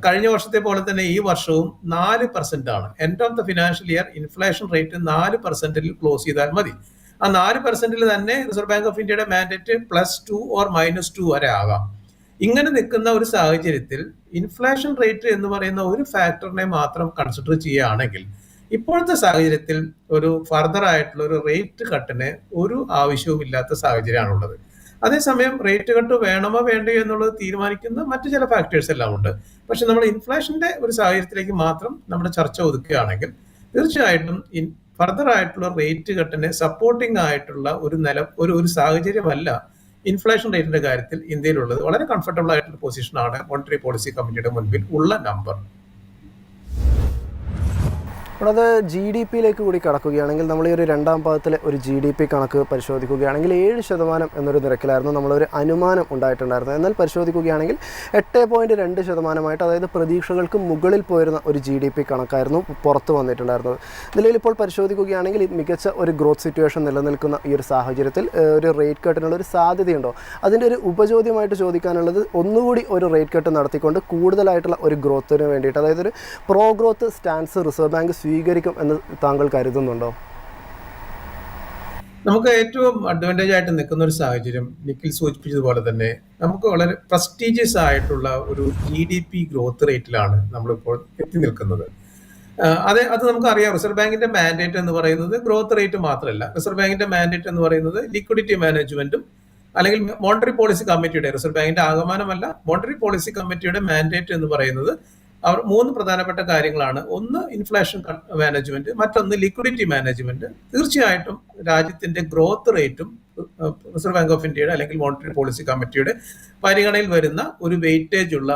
കഴിഞ്ഞ വർഷത്തെ പോലെ തന്നെ ഈ വർഷവും 4% ആണ്. End of the financial year inflation rate 4% close ചെയ്താൽ മതി. ആ 4% തന്നെ റിസർവ് ബാങ്ക് ഓഫ് ഇന്ത്യയുടെ മാൻഡേറ്റ് +2 ഓർ -2 വരെ ആകാം. ഇങ്ങനെ നിൽക്കുന്ന ഒരു സാഹചര്യത്തിൽ ഇൻഫ്ലേഷൻ റേറ്റ് എന്ന് പറയുന്ന ഒരു ഫാക്ടറിനെ മാത്രം കൺസിഡർ ചെയ്യുകയാണെങ്കിൽ ഇപ്പോഴത്തെ സാഹചര്യത്തിൽ ഒരു ഫർദർ ആയിട്ടുള്ള ഒരു റേറ്റ് കട്ടിന് ഒരു ആവശ്യവും ഇല്ലാത്ത സാഹചര്യമാണുള്ളത്. അതേസമയം റേറ്റ് കട്ട് വേണമോ വേണ്ടയോ എന്നുള്ളത് തീരുമാനിക്കുന്ന മറ്റു ചില ഫാക്ടേഴ്സ് എല്ലാം ഉണ്ട്. പക്ഷെ നമ്മൾ ഇൻഫ്ലേഷന്റെ ഒരു സാഹചര്യത്തിലേക്ക് മാത്രം നമ്മുടെ ചർച്ച ഒതുക്കുകയാണെങ്കിൽ തീർച്ചയായിട്ടും ഫർദർ ആയിട്ടുള്ള റേറ്റ് കട്ടിന് സപ്പോർട്ടിംഗ് ആയിട്ടുള്ള ഒരു സാഹചര്യമല്ല ഇൻഫ്ലേഷൻ റേറ്റിന്റെ കാര്യത്തിൽ ഇന്ത്യയിലുള്ളത്. വളരെ കംഫർട്ടബിൾ ആയിട്ടുള്ള പൊസിഷനാണ് മോണിറ്ററി പോളിസി കമ്മിറ്റിയുടെ മുൻപിൽ ഉള്ള നമ്പർ. അപ്പോൾ അത് GDP-യിലേക്ക് കൂടി കടക്കുകയാണെങ്കിൽ നമ്മൾ ഈ ഒരു രണ്ടാം പാദത്തിലെ ഒരു GDP കണക്ക് പരിശോധിക്കുകയാണെങ്കിൽ 7% എന്നൊരു നിരക്കിലായിരുന്നു നമ്മളൊരു അനുമാനം ഉണ്ടായിട്ടുണ്ടായിരുന്നത്. എന്നാൽ പരിശോധിക്കുകയാണെങ്കിൽ 8.2% അതായത് പ്രതീക്ഷകൾക്ക് മുകളിൽ പോയിരുന്ന ഒരു GDP കണക്കായിരുന്നു പുറത്തു വന്നിട്ടുണ്ടായിരുന്നത്. നിലവിലിപ്പോൾ പരിശോധിക്കുകയാണെങ്കിൽ മികച്ച ഒരു ഗ്രോത്ത് സിറ്റുവേഷൻ നിലനിൽക്കുന്ന ഈ ഒരു സാഹചര്യത്തിൽ ഒരു റേറ്റ് കട്ടിനുള്ള ഒരു സാധ്യതയുണ്ടോ? അതിൻ്റെ ഒരു ഉപചോദ്യമായിട്ട് ചോദിക്കാനുള്ളത്, ഒന്നുകൂടി ഒരു റേറ്റ് കട്ട് നടത്തിക്കൊണ്ട് കൂടുതലായിട്ടുള്ള ഒരു ഗ്രോത്തിന് വേണ്ടിയിട്ട്, അതായത് ഒരു pro growth stance reserve bank സ്വീകരിക്കും എന്ന് താങ്കൾ കരുതുന്നുണ്ടോ? നമുക്ക് ഏറ്റവും അഡ്വാൻറ്റേജ് ആയിട്ട് നിൽക്കുന്ന ഒരു സാഹചര്യം നിഖിൽ സൂചിപ്പിച്ചതുപോലെ തന്നെ നമുക്ക് വളരെ പ്രസ്റ്റീജിയസ് ആയിട്ടുള്ള ഒരു GDP ഗ്രോത്ത് റേറ്റിലാണ് നമ്മളിപ്പോൾ എത്തി നിൽക്കുന്നത്. അത് നമുക്കറിയാം. റിസർവ് ബാങ്കിന്റെ മാൻഡേറ്റ് എന്ന് പറയുന്നത് ഗ്രോത്ത് റേറ്റ് മാത്രമല്ല. റിസർവ് ബാങ്കിന്റെ മാൻഡേറ്റ് എന്ന് പറയുന്നത് ലിക്വിഡിറ്റി മാനേജ്മെന്റും അല്ലെങ്കിൽ മോണിറ്ററി പോളിസി കമ്മിറ്റിയുടെ, റിസർവ് ബാങ്കിന്റെ ആകമാനമല്ല, മോണിറ്ററി പോളിസി കമ്മിറ്റിയുടെ മാൻഡേറ്റ് എന്ന് പറയുന്നത് അവർ 3 പ്രധാനപ്പെട്ട കാര്യങ്ങളാണ്. ഒന്ന് ഇൻഫ്ലേഷൻ മാനേജ്മെന്റ്, മറ്റൊന്ന് ലിക്വിഡിറ്റി മാനേജ്മെന്റ്. തീർച്ചയായിട്ടും രാജ്യത്തിന്റെ ഗ്രോത്ത് റേറ്റും റിസർവ് ബാങ്ക് ഓഫ് ഇന്ത്യയുടെ അല്ലെങ്കിൽ മോണിറ്ററി പോളിസി കമ്മിറ്റിയുടെ പരിഗണനയിൽ വരുന്ന ഒരു വെയിറ്റേജ് ഉള്ള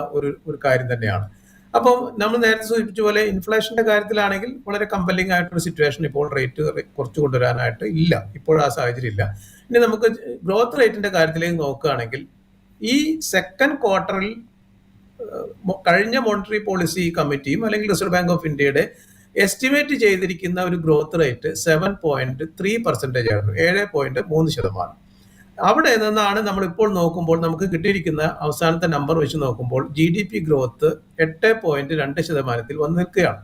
ഒരു കാര്യം തന്നെയാണ്. അപ്പം നമ്മൾ നേരത്തെ സൂചിപ്പിച്ച പോലെ ഇൻഫ്ലേഷന്റെ കാര്യത്തിലാണെങ്കിൽ വളരെ കമ്പല്ലിംഗ് ആയിട്ടൊരു സിറ്റുവേഷൻ ഇപ്പോൾ റേറ്റ് കുറച്ച് കൊണ്ടുവരാനായിട്ട് ഇല്ല, ഇപ്പോൾ ആ സാഹചര്യം ഇല്ല. ഇനി നമുക്ക് ഗ്രോത്ത് റേറ്റിന്റെ കാര്യത്തിലേക്ക് നോക്കുകയാണെങ്കിൽ ഈ സെക്കൻഡ് ക്വാർട്ടറിൽ കഴിഞ്ഞ മോണിറ്ററി പോളിസി കമ്മിറ്റിയും അല്ലെങ്കിൽ റിസർവ് ബാങ്ക് ഓഫ് ഇന്ത്യയുടെ എസ്റ്റിമേറ്റ് ചെയ്തിരിക്കുന്ന ഒരു ഗ്രോത്ത് റേറ്റ് 7.3% ആയിരുന്നു, 7.3%. അവിടെ നിന്നാണ് നമ്മളിപ്പോൾ നോക്കുമ്പോൾ നമുക്ക് കിട്ടിയിരിക്കുന്ന അവസാനത്തെ നമ്പർ വെച്ച് നോക്കുമ്പോൾ GDP ഗ്രോത്ത് 8.2% വന്ന് നിൽക്കുകയാണ്.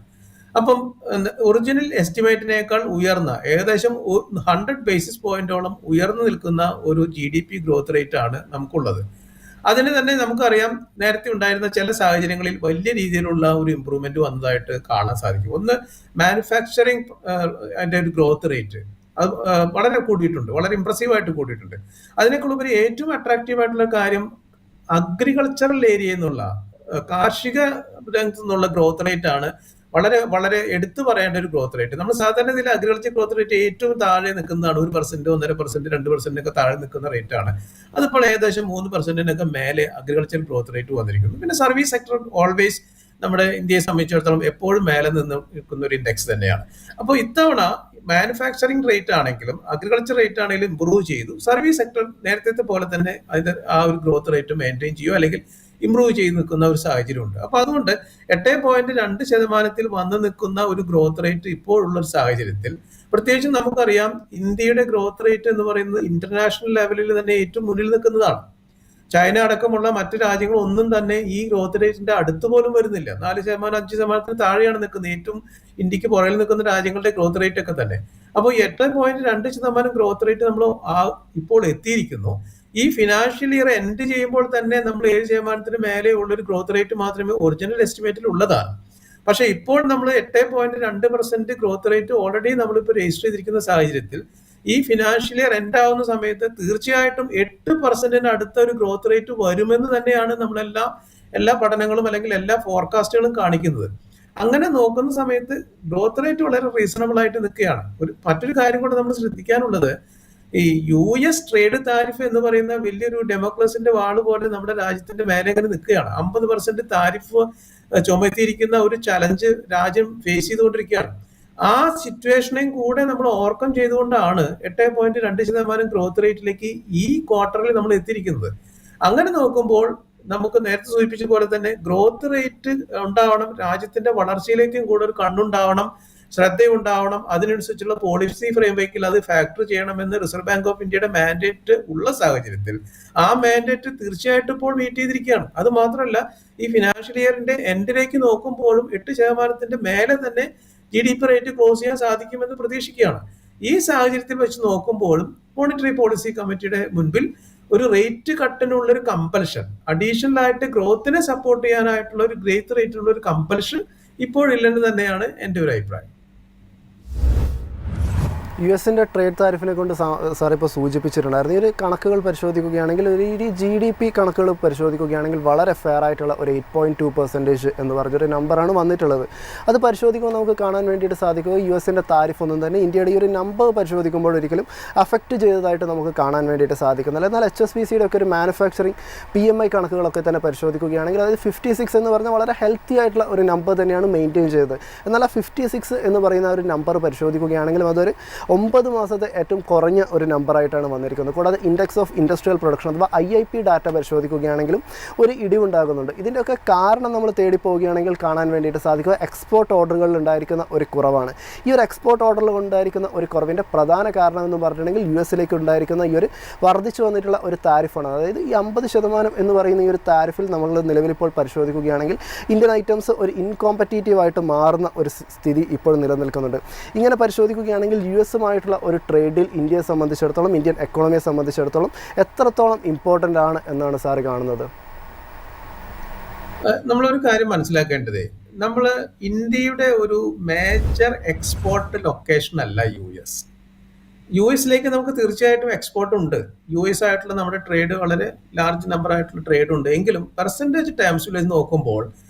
അപ്പം ഒറിജിനൽ എസ്റ്റിമേറ്റിനേക്കാൾ ഉയർന്ന, ഏകദേശം 100 ബേസിസ് പോയിന്റോളം ഉയർന്നു നിൽക്കുന്ന ഒരു GDP ഗ്രോത്ത് റേറ്റ് ആണ് നമുക്കുള്ളത്. അതിന് തന്നെ നമുക്കറിയാം, നേരത്തെ ഉണ്ടായിരുന്ന ചില സാഹചര്യങ്ങളിൽ വലിയ രീതിയിലുള്ള ഒരു ഇമ്പ്രൂവ്മെന്റ് വന്നതായിട്ട് കാണാൻ സാധിക്കും. ഒന്ന്, മാനുഫാക്ചറിങ് അതിന്റെ ഒരു ഗ്രോത്ത് റേറ്റ് അത് വളരെ കൂടിയിട്ടുണ്ട്, വളരെ ഇംപ്രസീവ് ആയിട്ട് കൂടിയിട്ടുണ്ട്. അതിനേക്കുള്ളുപരി ഏറ്റവും അട്രാക്റ്റീവ് ആയിട്ടുള്ള കാര്യം അഗ്രികൾച്ചറൽ ഏരിയ എന്നുള്ള, കാർഷിക രംഗത്തു നിന്നുള്ള ഗ്രോത്ത് റേറ്റ് ആണ് വളരെ വളരെ എടുത്തു പറയേണ്ട ഒരു ഗ്രോത്ത് റേറ്റ്. നമ്മൾ സാധാരണ ഇതിൽ അഗ്രികൾച്ചർ ഗ്രോത്ത് റേറ്റ് ഏറ്റവും താഴെ നിൽക്കുന്നതാണ്. 1%, 1.5%, 2% താഴെ നിൽക്കുന്ന റേറ്റ് ആണ്. അതിപ്പോൾ ഏകദേശം 3%-നൊക്കെ മേലെ അഗ്രികൾച്ചർ ഗ്രോത്ത് റേറ്റ് വന്നിരിക്കുന്നു. പിന്നെ സർവീസ് സെക്ടർ ഓൾവേസ് നമ്മുടെ ഇന്ത്യയെ സംബന്ധിച്ചിടത്തോളം എപ്പോഴും മേലെ നിന്ന് നിൽക്കുന്ന ഒരു ഇൻഡെക്സ് തന്നെയാണ്. അപ്പോൾ ഇത്തവണ മാനുഫാക്ചറിങ് റേറ്റ് ആണെങ്കിലും അഗ്രികൾച്ചർ റേറ്റ് ആണെങ്കിലും ഇംപ്രൂവ് ചെയ്തു. സർവീസ് സെക്ടർ നേരത്തെ പോലെ തന്നെ അതിന്റെ ആ ഒരു ഗ്രോത്ത് റേറ്റ് മെയിൻറ്റെയിൻ ചെയ്യുമോ അല്ലെങ്കിൽ ഇംപ്രൂവ് ചെയ്ത് നിൽക്കുന്ന ഒരു സാഹചര്യമുണ്ട്. അപ്പൊ അതുകൊണ്ട് 8.2% വന്ന് നിൽക്കുന്ന ഒരു ഗ്രോത്ത് റേറ്റ് ഇപ്പോഴുള്ള ഒരു സാഹചര്യത്തിൽ, പ്രത്യേകിച്ചും നമുക്കറിയാം ഇന്ത്യയുടെ ഗ്രോത്ത് റേറ്റ് എന്ന് പറയുന്നത് ഇന്റർനാഷണൽ ലെവലിൽ തന്നെ ഏറ്റവും മുന്നിൽ നിൽക്കുന്നതാണ്. ചൈന അടക്കമുള്ള മറ്റു രാജ്യങ്ങൾ ഒന്നും തന്നെ ഈ ഗ്രോത്ത് റേറ്റിന്റെ അടുത്ത് പോലും വരുന്നില്ല. 4%, 5% താഴെയാണ് നിൽക്കുന്നത്. ഏറ്റവും ഇന്ത്യക്ക് പുറകിൽ നിൽക്കുന്ന രാജ്യങ്ങളുടെ ഗ്രോത്ത് റേറ്റ് ഒക്കെ തന്നെ. അപ്പോൾ 8.2% ഗ്രോത്ത് റേറ്റ് നമ്മൾ ഇപ്പോൾ എത്തിയിരിക്കുന്നു. ഈ ഫിനാൻഷ്യൽ ഇയർ എൻഡ് ചെയ്യുമ്പോൾ തന്നെ നമ്മൾ 7% മേലെ ഉള്ളൊരു ഗ്രോത്ത് റേറ്റ് മാത്രമേ ഒറിജിനൽ എസ്റ്റിമേറ്റിൽ ഉള്ളതാണ്. പക്ഷെ ഇപ്പോൾ നമ്മൾ 8.2% ഗ്രോത്ത് റേറ്റ് ഓൾറെഡി നമ്മളിപ്പോൾ രജിസ്റ്റർ ചെയ്തിരിക്കുന്ന സാഹചര്യത്തിൽ ഈ ഫിനാൻഷ്യൽ ഇയർ എൻഡ് ആവുന്ന സമയത്ത് തീർച്ചയായിട്ടും 8%-ന് അടുത്ത ഒരു ഗ്രോത്ത് റേറ്റ് വരുമെന്ന് തന്നെയാണ് എല്ലാ പഠനങ്ങളും അല്ലെങ്കിൽ എല്ലാ ഫോർകാസ്റ്റുകളും കാണിക്കുന്നത്. അങ്ങനെ നോക്കുന്ന സമയത്ത് ഗ്രോത്ത് റേറ്റ് വളരെ റീസണബിൾ ആയിട്ട് നിൽക്കുകയാണ്. മറ്റൊരു കാര്യം കൂടെ നമ്മൾ ശ്രദ്ധിക്കാനുള്ളത്, ഈ US ട്രേഡ് താരിഫ് എന്ന് പറയുന്ന വലിയൊരു ഡെമോക്രസിന്റെ വാള് പോലെ നമ്മുടെ രാജ്യത്തിന്റെ മേലെ ഇങ്ങനെ നിൽക്കുകയാണ്. 50% താരിഫ് ചുമത്തിയിരിക്കുന്ന ഒരു ചലഞ്ച് രാജ്യം ഫേസ് ചെയ്തുകൊണ്ടിരിക്കുകയാണ്. ആ സിറ്റുവേഷനെയും കൂടെ നമ്മൾ ഓവർകം ചെയ്തുകൊണ്ടാണ് 8.2% ഗ്രോത്ത് റേറ്റിലേക്ക് ഈ ക്വാർട്ടറിൽ നമ്മൾ എത്തിയിരിക്കുന്നത്. അങ്ങനെ നോക്കുമ്പോൾ നമുക്ക് നേരത്തെ സൂചിപ്പിച്ച പോലെ തന്നെ ഗ്രോത്ത് റേറ്റ് ഉണ്ടാവണം, രാജ്യത്തിന്റെ വളർച്ചയിലേക്കും കൂടെ ഒരു കണ്ണുണ്ടാവണം, ശ്രദ്ധയുണ്ടാവണം, അതിനനുസരിച്ചുള്ള പോളിസി ഫ്രെയിംവർക്കിൽ അത് ഫാക്ടർ ചെയ്യണമെന്ന് റിസർവ് ബാങ്ക് ഓഫ് ഇന്ത്യയുടെ മാൻഡേറ്റ് ഉള്ള സാഹചര്യത്തിൽ ആ മാൻഡേറ്റ് തീർച്ചയായിട്ടും ഇപ്പോൾ മീറ്റ് ചെയ്തിരിക്കുകയാണ്. അത് മാത്രമല്ല, ഈ ഫിനാൻഷ്യൽ ഇയറിന്റെ എൻഡിലേക്ക് നോക്കുമ്പോഴും 8% മേലെ തന്നെ GDP റേറ്റ് ക്ലോസ് ചെയ്യാൻ സാധിക്കുമെന്ന് പ്രതീക്ഷിക്കുകയാണ്. ഈ സാഹചര്യത്തിൽ വെച്ച് നോക്കുമ്പോഴും മോണിറ്ററി പോളിസി കമ്മിറ്റിയുടെ മുൻപിൽ ഒരു റേറ്റ് കട്ടിനുള്ള ഒരു കമ്പൽഷൻ, അഡീഷണൽ ആയിട്ട് ഗ്രോത്തിനെ സപ്പോർട്ട് ചെയ്യാനായിട്ടുള്ള ഒരു ഗ്രേറ്റ് റേറ്റിലുള്ള ഒരു കമ്പൽഷൻ ഇപ്പോഴില്ലെന്ന് തന്നെയാണ് എൻ്റെ ഒരു അഭിപ്രായം. US-ന്റെ ട്രേഡ് താരിഫിനെ കൊണ്ട് സാർ ഇപ്പോൾ സൂചിപ്പിച്ചിട്ടുണ്ടായിരുന്നു. ഈ ഒരു കണക്കുകൾ പരിശോധിക്കുകയാണെങ്കിൽ ഈ GDP കണക്കുകൾ പരിശോധിക്കുകയാണെങ്കിൽ വളരെ ഫെയർ ആയിട്ടുള്ള ഒരു 8.2% എന്ന് പറഞ്ഞൊരു നമ്പറാണ് വന്നിട്ടുള്ളത്. അത് പരിശോധിക്കുമ്പോൾ നമുക്ക് കാണാൻ വേണ്ടിയിട്ട് സാധിക്കുക US-ന്റെ താരിഫ് ഒന്നും തന്നെ ഇന്ത്യയുടെ ഈ ഒരു നമ്പർ പരിശോധിക്കുമ്പോൾ ഒരിക്കലും അഫക്റ്റ് ചെയ്തതായിട്ട് നമുക്ക് കാണാൻ വേണ്ടിയിട്ട് സാധിക്കുന്നില്ല. എന്നാൽ HSBC-യുടെ ഒക്കെ ഒരു മാനുഫാക്ചറിങ് PMI കണക്കുകളൊക്കെ തന്നെ പരിശോധിക്കുകയാണെങ്കിൽ അത് 56 എന്ന് പറഞ്ഞാൽ വളരെ ഹെൽത്തി ആയിട്ടുള്ള ഒരു നമ്പർ തന്നെയാണ് മെയിൻറ്റെയിൻ ചെയ്തത്. എന്നാൽ ആ 56 എന്ന് പറയുന്ന ഒരു നമ്പർ പരിശോധിക്കുകയാണെങ്കിലും അതൊരു 9 മാസത്തെ ഏറ്റവും കുറഞ്ഞ ഒരു നമ്പറായിട്ടാണ് വന്നിരിക്കുന്നത്. കൂടാതെ ഇൻഡെക്സ് ഓഫ് ഇൻഡസ്ട്രിയൽ പ്രൊഡക്ഷൻ അഥവാ IIP ഡാറ്റ പരിശോധിക്കുകയാണെങ്കിലും ഒരു ഇടിവുണ്ടാകുന്നുണ്ട്. ഇതിൻ്റെയൊക്കെ കാരണം നമ്മൾ തേടിപ്പോവുകയാണെങ്കിൽ കാണാൻ വേണ്ടിയിട്ട് സാധിക്കുക എക്സ്പോർട്ട് ഓർഡറുകളിൽ ഉണ്ടായിരിക്കുന്ന ഒരു കുറവാണ്. ഈ ഒരു എക്സ്പോർട്ട് ഓർഡറിൽ ഉണ്ടായിരിക്കുന്ന ഒരു കുറവിൻ്റെ പ്രധാന കാരണം എന്ന് പറഞ്ഞിട്ടുണ്ടെങ്കിൽ US-ലേക്ക് ഉണ്ടായിരിക്കുന്ന ഈ ഒരു വർദ്ധിച്ചു വന്നിട്ടുള്ള ഒരു താരിഫാണ്. അതായത് ഈ 50% എന്ന് പറയുന്ന ഈ ഒരു താരിഫിൽ നമ്മൾ നിലവിലിപ്പോൾ പരിശോധിക്കുകയാണെങ്കിൽ ഇന്ത്യൻ ഐറ്റംസ് ഒരു ഇൻകോമ്പറ്റീറ്റീവായിട്ട് മാറുന്ന ഒരു സ്ഥിതി ഇപ്പോൾ നിലനിൽക്കുന്നുണ്ട്. ഇങ്ങനെ പരിശോധിക്കുകയാണെങ്കിൽ US-മായിട്ടുള്ള ഒരു ട്രേഡിൽ ഇന്ത്യയെ സംബന്ധിച്ചിടത്തോളം, ഇന്ത്യൻ എക്കോണമിയെ സംബന്ധിച്ചിടത്തോളം എത്രത്തോളം ഇമ്പോർട്ടൻ്റ് ആണ് എന്നാണ് സാർ കാണുന്നത്? നമ്മളൊരു കാര്യം മനസ്സിലാക്കേണ്ടത്, നമ്മൾ ഇന്ത്യയുടെ ഒരു മേജർ എക്സ്പോർട്ട് ലൊക്കേഷൻ അല്ല US-ലേക്ക് നമുക്ക് തീർച്ചയായിട്ടും എക്സ്പോർട്ട് ഉണ്ട്. US ആയിട്ടുള്ള നമ്മുടെ ട്രേഡ് വളരെ ലാർജ് നമ്പർ ആയിട്ടുള്ള ട്രേഡ് ഉണ്ട്. എങ്കിലും പെർസെൻറ്റേജ് ടേംസിൽ വെച്ച് നോക്കുമ്പോൾ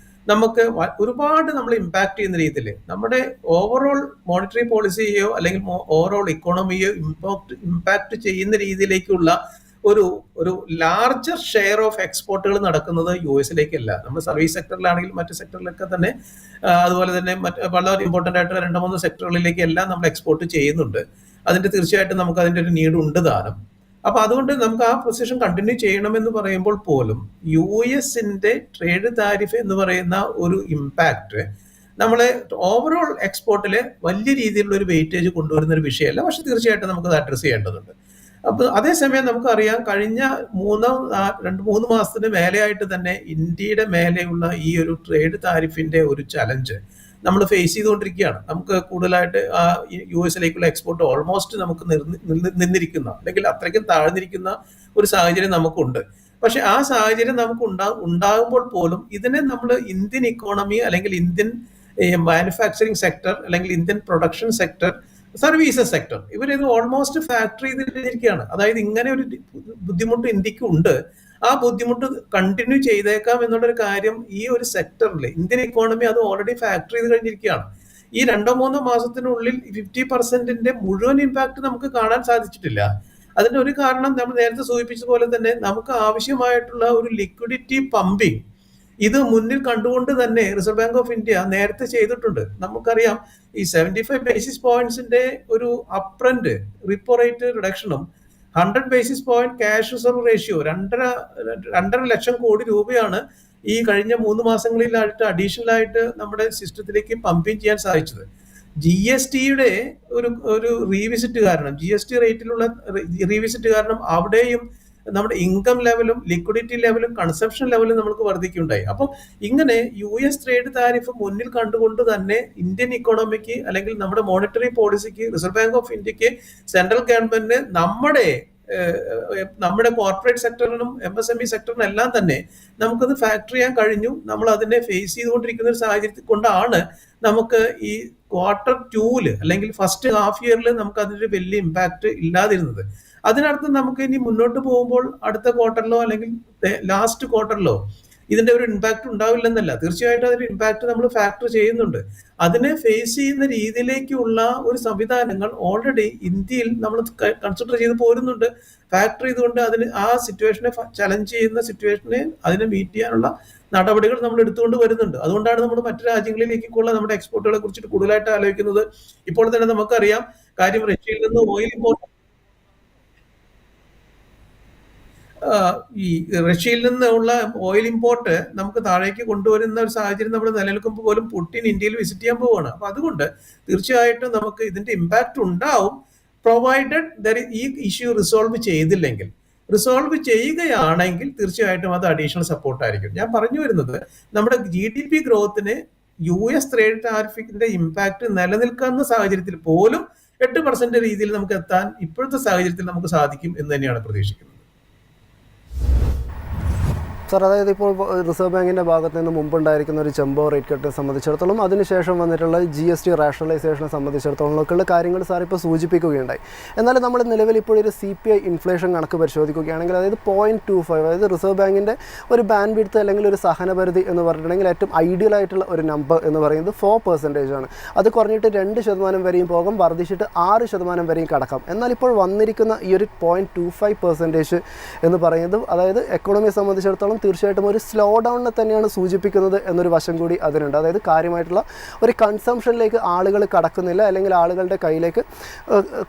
നമുക്ക് ഒരുപാട് നമ്മൾ ഇമ്പാക്ട് ചെയ്യുന്ന രീതിയിൽ നമ്മുടെ ഓവറോൾ മോണിറ്ററി പോളിസിയെയോ അല്ലെങ്കിൽ ഓവറോൾ ഇക്കോണമിയോ ഇമ്പാക്ട് ചെയ്യുന്ന രീതിയിലേക്കുള്ള ഒരു ഒരു ലാർജർ ഷെയർ ഓഫ് എക്സ്പോർട്ടുകൾ നടക്കുന്നത് US-ലേക്കല്ല. നമ്മൾ സർവീസ് സെക്ടറിലാണെങ്കിലും മറ്റു സെക്ടറിലൊക്കെ തന്നെ അതുപോലെ തന്നെ വളരെ ഇമ്പോർട്ടൻ്റ് ആയിട്ട് 2-3 സെക്ടറുകളിലേക്ക് എല്ലാം നമ്മൾ എക്സ്പോർട്ട് ചെയ്യുന്നുണ്ട്. അതിന്റെ തീർച്ചയായിട്ടും നമുക്ക് അതിന്റെ ഒരു നീഡ് ഉണ്ട് താനും. അപ്പൊ അതുകൊണ്ട് നമുക്ക് ആ പൊസിഷൻ കണ്ടിന്യൂ ചെയ്യണമെന്ന് പറയുമ്പോൾ പോലും US-ന്റെ ട്രേഡ് താരിഫ് എന്ന് പറയുന്ന ഒരു ഇമ്പാക്ട് നമ്മളെ ഓവറോൾ എക്സ്പോർട്ടില് വലിയ രീതിയിലുള്ള ഒരു വെയിറ്റേജ് കൊണ്ടുവരുന്ന ഒരു വിഷയമല്ല. പക്ഷെ തീർച്ചയായിട്ടും നമുക്കത് അഡ്രസ് ചെയ്യേണ്ടതുണ്ട്. അപ്പൊ അതേസമയം നമുക്കറിയാം, കഴിഞ്ഞ 2-3 മാസത്തിന് മേലെയായിട്ട് തന്നെ ഇന്ത്യയുടെ മേലെയുള്ള ഈ ഒരു ട്രേഡ് താരിഫിന്റെ ഒരു ചലഞ്ച് നമ്മൾ ഫേസ് ചെയ്തുകൊണ്ടിരിക്കുകയാണ്. നമുക്ക് കൂടുതലായിട്ട് US-ലേക്കുള്ള എക്സ്പോർട്ട് ഓൾമോസ്റ്റ് നമുക്ക് നിന്നിരിക്കുന്ന അല്ലെങ്കിൽ അത്രയ്ക്കും താഴ്ന്നിരിക്കുന്ന ഒരു സാഹചര്യം നമുക്കുണ്ട്. പക്ഷെ ആ സാഹചര്യം നമുക്ക് ഉണ്ടാകുമ്പോൾ പോലും ഇതിനെ നമ്മൾ ഇന്ത്യൻ ഇക്കോണമി അല്ലെങ്കിൽ ഇന്ത്യൻ മാനുഫാക്ചറിങ് സെക്ടർ അല്ലെങ്കിൽ Indian production sector, services sector, ഇവരിത് ഓൾമോസ്റ്റ് ഫാക്ടർ ചെയ്തിരിക്കുകയാണ്. അതായത് ഇങ്ങനെ ഒരു ബുദ്ധിമുട്ട് ഇന്ത്യക്ക് ഉണ്ട്. ആ ബുദ്ധിമുട്ട് കണ്ടിന്യൂ ചെയ്തേക്കാം എന്നുള്ളൊരു കാര്യം ഈ ഒരു സെക്ടറിൽ ഇന്ത്യൻ ഇക്കോണമി അത് ഓൾറെഡി ഫാക്ടർ ചെയ്ത് കഴിഞ്ഞിരിക്കുകയാണ്. ഈ 2-3 മാസത്തിനുള്ളിൽ 50% മുഴുവൻ ഇമ്പാക്ട് നമുക്ക് കാണാൻ സാധിച്ചിട്ടില്ല. അതിന്റെ ഒരു കാരണം നമ്മൾ നേരത്തെ സൂചിപ്പിച്ചതുപോലെ തന്നെ നമുക്ക് ആവശ്യമായിട്ടുള്ള ഒരു ലിക്വിഡിറ്റി പമ്പിങ് ഇത് മുന്നിൽ കണ്ടുകൊണ്ട് തന്നെ റിസർവ് ബാങ്ക് ഓഫ് ഇന്ത്യ നേരത്തെ ചെയ്തിട്ടുണ്ട്. നമുക്കറിയാം, ഈ 75 ബേസിസ് പോയിന്റ്സിന്റെ ഒരു അപ്രന്റ് റിപ്പോ റേറ്റ് റിഡക്ഷനും 100 basis point cash reserve ratio 2.5 lakh crore രൂപയാണ് ഈ കഴിഞ്ഞ 3 മാസങ്ങളിലായിട്ട് അഡീഷണൽ ആയിട്ട് നമ്മുടെ സിസ്റ്റത്തിലേക്ക് പമ്പിങ് ചെയ്യാൻ സാധിച്ചത്. GST-യുടെ ഒരു റീവിസിറ്റ് കാരണം, GST റേറ്റിലുള്ള റീവിസിറ്റ് കാരണം അവിടെയും നമ്മുടെ ഇൻകം ലെവലും ലിക്വിഡിറ്റി ലെവലും കൺസംഷൻ ലെവലും നമുക്ക് വർദ്ധിക്കുകയുണ്ടായി. അപ്പോൾ ഇങ്ങനെ US ട്രേഡ് താരിഫ് മുന്നിൽ കണ്ടുകൊണ്ട് തന്നെ ഇന്ത്യൻ ഇക്കോണമിക്ക് അല്ലെങ്കിൽ നമ്മുടെ മോണിറ്ററി പോളിസിക്ക് റിസർവ് ബാങ്ക് ഓഫ് ഇന്ത്യക്ക് സെൻട്രൽ ഗവൺമെന്റിന് നമ്മുടെ കോർപ്പറേറ്റ് സെക്ടറിനും MSME സെക്ടറിനും എല്ലാം തന്നെ നമുക്കത് ഫാക്ടർ ചെയ്യാൻ കഴിഞ്ഞു. നമ്മൾ അതിനെ ഫേസ് ചെയ്തുകൊണ്ടിരിക്കുന്ന ഒരു സാഹചര്യത്തിൽ കൊണ്ടാണ് നമുക്ക് ഈ Q2 അല്ലെങ്കിൽ ഫസ്റ്റ് ഹാഫ് ഇയറിൽ നമുക്ക് അതിന്റെ വലിയ ഇമ്പാക്ട് ഇല്ലാതിരുന്നത്. അതിനർത്ഥം നമുക്ക് ഇനി മുന്നോട്ട് പോകുമ്പോൾ അടുത്ത ക്വാർട്ടറിലോ അല്ലെങ്കിൽ ലാസ്റ്റ് ക്വാർട്ടറിലോ ഇതിന്റെ ഒരു ഇമ്പാക്ട് ഉണ്ടാവില്ലെന്നല്ല, തീർച്ചയായിട്ടും അതിന്റെ ഇമ്പാക്ട് നമ്മൾ ഫാക്ടർ ചെയ്യുന്നുണ്ട്. അതിനെ ഫേസ് ചെയ്യുന്ന രീതിയിലേക്കുള്ള ഒരു സംവിധാനങ്ങൾ ഓൾറെഡി ഇന്ത്യയിൽ നമ്മൾ കൺസിഡർ ചെയ്ത് പോരുന്നുണ്ട്. ഫാക്ടർ ചെയ്തുകൊണ്ട് അതിന് ആ സിറ്റുവേഷനെ ചലഞ്ച് ചെയ്യുന്ന സിറ്റുവേഷനെ അതിനെ മീറ്റ് ചെയ്യാനുള്ള നടപടികൾ നമ്മൾ എടുത്തുകൊണ്ട് വരുന്നുണ്ട്. അതുകൊണ്ടാണ് നമ്മൾ മറ്റു രാജ്യങ്ങളിലേക്കുള്ള നമ്മുടെ എക്സ്പോർട്ടുകളെ കുറിച്ചിട്ട് കൂടുതലായിട്ട് ആലോചിക്കുന്നത്. ഇപ്പോൾ തന്നെ നമുക്കറിയാം കാര്യം, റഷ്യയിൽ നിന്ന് ഓയിൽ ഇമ്പോർട്ട് ഈ റഷ്യയിൽ നിന്നുള്ള ഓയിൽ ഇമ്പോർട്ട് നമുക്ക് താഴേക്ക് കൊണ്ടുവരുന്ന ഒരു സാഹചര്യം നമ്മൾ നിലനിൽക്കുമ്പോൾ പോലും പുടിൻ ഇന്ത്യയിൽ വിസിറ്റ് ചെയ്യാൻ പോവുകയാണ്. അപ്പൊ അതുകൊണ്ട് തീർച്ചയായിട്ടും നമുക്ക് ഇതിന്റെ ഇമ്പാക്ട് ഉണ്ടാവും, പ്രൊവൈഡഡ് ഈ ഇഷ്യൂ റിസോൾവ് ചെയ്തില്ലെങ്കിൽ. റിസോൾവ് ചെയ്യുകയാണെങ്കിൽ തീർച്ചയായിട്ടും അത് അഡീഷണൽ സപ്പോർട്ടായിരിക്കും. ഞാൻ പറഞ്ഞു വരുന്നത്, നമ്മുടെ GDP ഗ്രോത്തിന് US ട്രേഡ് ടാരിഫിന്റെ ഇമ്പാക്ട് നിലനിൽക്കുന്ന സാഹചര്യത്തിൽ പോലും 8% രീതിയിൽ നമുക്ക് എത്താൻ ഇപ്പോഴത്തെ സാഹചര്യത്തിൽ നമുക്ക് സാധിക്കും എന്ന് തന്നെയാണ് പ്രതീക്ഷിക്കുന്നത്. സാർ, അതായത് ഇപ്പോൾ റിസർവ് ബാങ്കിൻ്റെ ഭാഗത്ത് നിന്ന് മുമ്പുണ്ടായിരിക്കുന്ന ഒരു ജംബോ റേറ്റ് കട്ടിനെ സംബന്ധിച്ചിടത്തോളം അതിനുശേഷം വന്നിട്ടുള്ള GST റാഷണലൈസേഷനെ സംബന്ധിച്ചിടത്തോളം ഒക്കെയുള്ള കാര്യങ്ങൾ സാർ ഇപ്പോൾ സൂചിപ്പിക്കുകയുണ്ടായി. എന്നാൽ നമ്മൾ നിലവിൽ ഇപ്പോൾ ഒരു CPI ഇൻഫ്ലേഷൻ കണക്ക് പരിശോധിക്കുകയാണെങ്കിൽ, അതായത് 0.25, അതായത് റിസർവ് ബാങ്കിൻ്റെ ഒരു ബാൻഡ് വിഡ്ത്ത് അല്ലെങ്കിൽ ഒരു സഹനപരിധി എന്ന് പറഞ്ഞിട്ടുണ്ടെങ്കിൽ ഏറ്റവും ഐഡിയൽ ആയിട്ടുള്ള ഒരു നമ്പർ എന്ന് പറയുന്നത് 4% ആണ്. അത് കുറഞ്ഞിട്ട് 2% വരെയും പോകാം, വർദ്ധിച്ചിട്ട് 6% വരെയും കടക്കാം. എന്നാൽ ഇപ്പോൾ വന്നിരിക്കുന്ന ഈ ഒരു 0.25% എന്ന് പറയുന്നത്, അതായത് എക്കോണമിയെ സംബന്ധിച്ചിടത്തോളം തീർച്ചയായിട്ടും ഒരു സ്ലോ ഡൗണിനെ തന്നെയാണ് സൂചിപ്പിക്കുന്നത് എന്നൊരു വശം കൂടി അതിനുണ്ട്. അതായത് കാര്യമായിട്ടുള്ള ഒരു കൺസംഷനിലേക്ക് ആളുകൾ കടക്കുന്നില്ല, അല്ലെങ്കിൽ ആളുകളുടെ കയ്യിലേക്ക്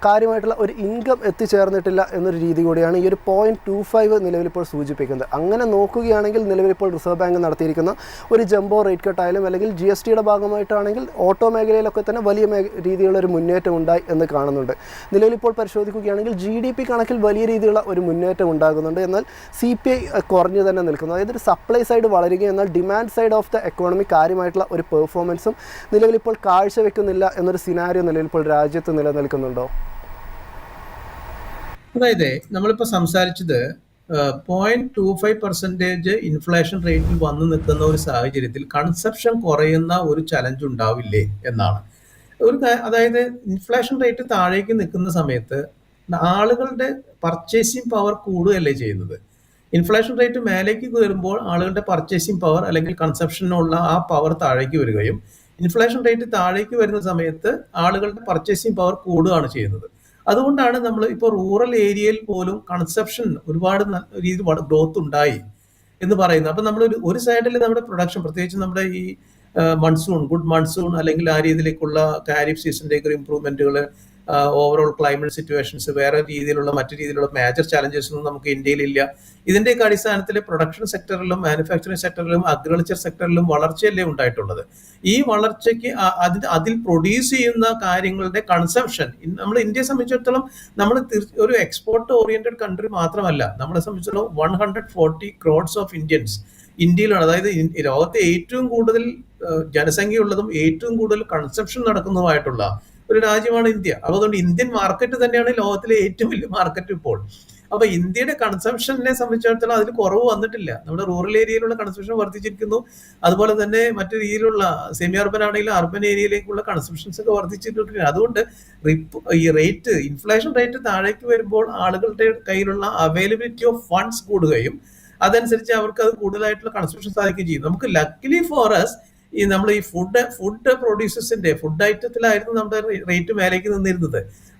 കാര്യമായിട്ടുള്ള ഒരു ഇൻകം എത്തിച്ചേർന്നിട്ടില്ല എന്നൊരു രീതി കൂടിയാണ് ഈ ഒരു 0.25 നിലവിലിപ്പോൾ സൂചിപ്പിക്കുന്നത്. അങ്ങനെ നോക്കുകയാണെങ്കിൽ നിലവിലിപ്പോൾ റിസർവ് ബാങ്ക് നടത്തിയിരിക്കുന്ന ഒരു ജംബോ റേറ്റ് കട്ടായാലും അല്ലെങ്കിൽ GSTയുടെ ഭാഗമായിട്ടാണെങ്കിൽ ഓട്ടോ മേഖലയിലൊക്കെ തന്നെ വലിയ രീതിയിലുള്ള ഒരു മുന്നേറ്റം ഉണ്ടായി എന്ന് കാണുന്നുണ്ട്. നിലവിലിപ്പോൾ പരിശോധിക്കുകയാണെങ്കിൽ GDP കണക്കിൽ വലിയ രീതിയിലുള്ള ഒരു മുന്നേറ്റം ഉണ്ടാകുന്നുണ്ട്. എന്നാൽ CPI കുറഞ്ഞു തന്നെ നിൽക്കുന്നു. അതായത് ഒരു സപ്ലൈ സൈഡ് വളരുകയും എന്നാൽ demand side of the economy കാര്യമായിട്ടുള്ള ഒരു പെർഫോമൻസും നിലവിലിപ്പോൾ കാഴ്ചവെക്കുന്നില്ല എന്നൊരു സിനാരിയോ നിലവിലിപ്പോൾ രാജ്യത്ത് നിലനിൽക്കുന്നുണ്ടോ? അതായത് നമ്മളിപ്പോൾ സംസാരിച്ചത് 0.25% ഇൻഫ്ലേഷൻ റേറ്റിൽ വന്നു നിൽക്കുന്ന ഒരു സാഹചര്യത്തിൽ കൺസപ്ഷൻ കുറയുന്ന ഒരു ചലഞ്ച് ഉണ്ടാവില്ലേ എന്നാണ്. അതായത് ഇൻഫ്ലേഷൻ റേറ്റ് താഴേക്ക് നിൽക്കുന്ന സമയത്ത് ആളുകളുടെ പർച്ചേസിങ് പവർ കൂടുകയല്ലേ ചെയ്യുന്നത്. ഇൻഫ്ലേഷൻ റേറ്റ് മേലേക്ക് കയറുമ്പോൾ ആളുകളുടെ പർച്ചേസിങ് പവർ അല്ലെങ്കിൽ കൺസപ്ഷനുള്ള ആ പവർ താഴേക്ക് വരികയും, ഇൻഫ്ലേഷൻ റേറ്റ് താഴേക്ക് വരുന്ന സമയത്ത് ആളുകളുടെ പർച്ചേസിങ് പവർ കൂടുകയാണ് ചെയ്യുന്നത്. അതുകൊണ്ടാണ് നമ്മൾ ഇപ്പോൾ റൂറൽ ഏരിയയിൽ പോലും കൺസപ്ഷൻ ഒരുപാട് രീതിയിൽ ഗ്രോത്ത് ഉണ്ടായി എന്ന് പറയുന്നത്. അപ്പം നമ്മൾ ഒരു സൈഡിൽ നമ്മുടെ പ്രൊഡക്ഷൻ, പ്രത്യേകിച്ച് നമ്മുടെ ഈ മൺസൂൺ, ഗുഡ് മൺസൂൺ അല്ലെങ്കിൽ ആ രീതിയിലേക്കുള്ള ഖാരിഫ് സീസണിന്റെ ഇംപ്രൂവ്മെന്റുകൾ, ഓവറോൾ ക്ലൈമറ്റ് സിറ്റുവേഷൻസ്, വേറെ രീതിയിലുള്ള മറ്റു രീതിയിലുള്ള മേജർ ചാലഞ്ചസ് ഒന്നും നമുക്ക് ഇന്ത്യയിലില്ല. ഇതിന്റെയൊക്കെ അടിസ്ഥാനത്തിൽ പ്രൊഡക്ഷൻ സെക്ടറിലും മാനുഫാക്ചറിങ് സെക്ടറിലും അഗ്രികൾച്ചർ സെക്ടറിലും വളർച്ചയല്ലേ ഉണ്ടായിട്ടുള്ളത്. ഈ വളർച്ചയ്ക്ക് അതിൽ പ്രൊഡ്യൂസ് ചെയ്യുന്ന കാര്യങ്ങളുടെ കൺസംഷൻ, നമ്മൾ ഇന്ത്യയെ സംബന്ധിച്ചിടത്തോളം നമ്മൾ ഒരു എക്സ്പോർട്ട് ഓറിയന്റഡ് കൺട്രി മാത്രമല്ല, നമ്മളെ സംബന്ധിച്ചിടത്തോളം 140 crores ഓഫ് ഇന്ത്യൻസ് ഇന്ത്യയിലാണ്. അതായത് ലോകത്തെ ഏറ്റവും കൂടുതൽ ജനസംഖ്യയുള്ളതും ഏറ്റവും കൂടുതൽ കൺസംഷൻ നടക്കുന്നതുമായിട്ടുള്ള ഒരു രാജ്യമാണ് ഇന്ത്യ. അതുകൊണ്ട് ഇന്ത്യൻ മാർക്കറ്റ് തന്നെയാണ് ലോകത്തിലെ ഏറ്റവും വലിയ മാർക്കറ്റ് ഇപ്പോൾ. അപ്പൊ ഇന്ത്യയുടെ കൺസംഷനെ സംബന്ധിച്ചിടത്തോളം അതിൽ കുറവ് വന്നിട്ടില്ല. നമ്മുടെ റൂറൽ ഏരിയയിലുള്ള കൺസംഷൻ വർദ്ധിച്ചിരിക്കുന്നു. അതുപോലെ തന്നെ മറ്റു രീതിയിലുള്ള സെമി അർബൻ ആണെങ്കിലും അർബൻ ഏരിയയിലേക്കുള്ള കൺസംഷൻസ് ഒക്കെ വർദ്ധിച്ചിട്ടുണ്ട്. അതുകൊണ്ട് ഈ റേറ്റ്, ഇൻഫ്ലേഷൻ റേറ്റ് താഴേക്ക് വരുമ്പോൾ ആളുകളുടെ കയ്യിലുള്ള അവൈലബിലിറ്റി ഓഫ് ഫണ്ട്സ് കൂടുകയും അതനുസരിച്ച് അവർക്ക് അത് കൂടുതലായിട്ടുള്ള കൺസംഷൻ സാധിക്കുകയും ചെയ്യും. നമുക്ക് ലക്കിലി ഫോർ അസ് നമ്മൾ ഈ ഫുഡ് പ്രൊഡ്യൂസേഴ്സിന്റെ ഫുഡ് ഐറ്റത്തിലായിരുന്നു നമ്മുടെ റേറ്റ് മേലേക്ക് നിന്നിരുന്നത്.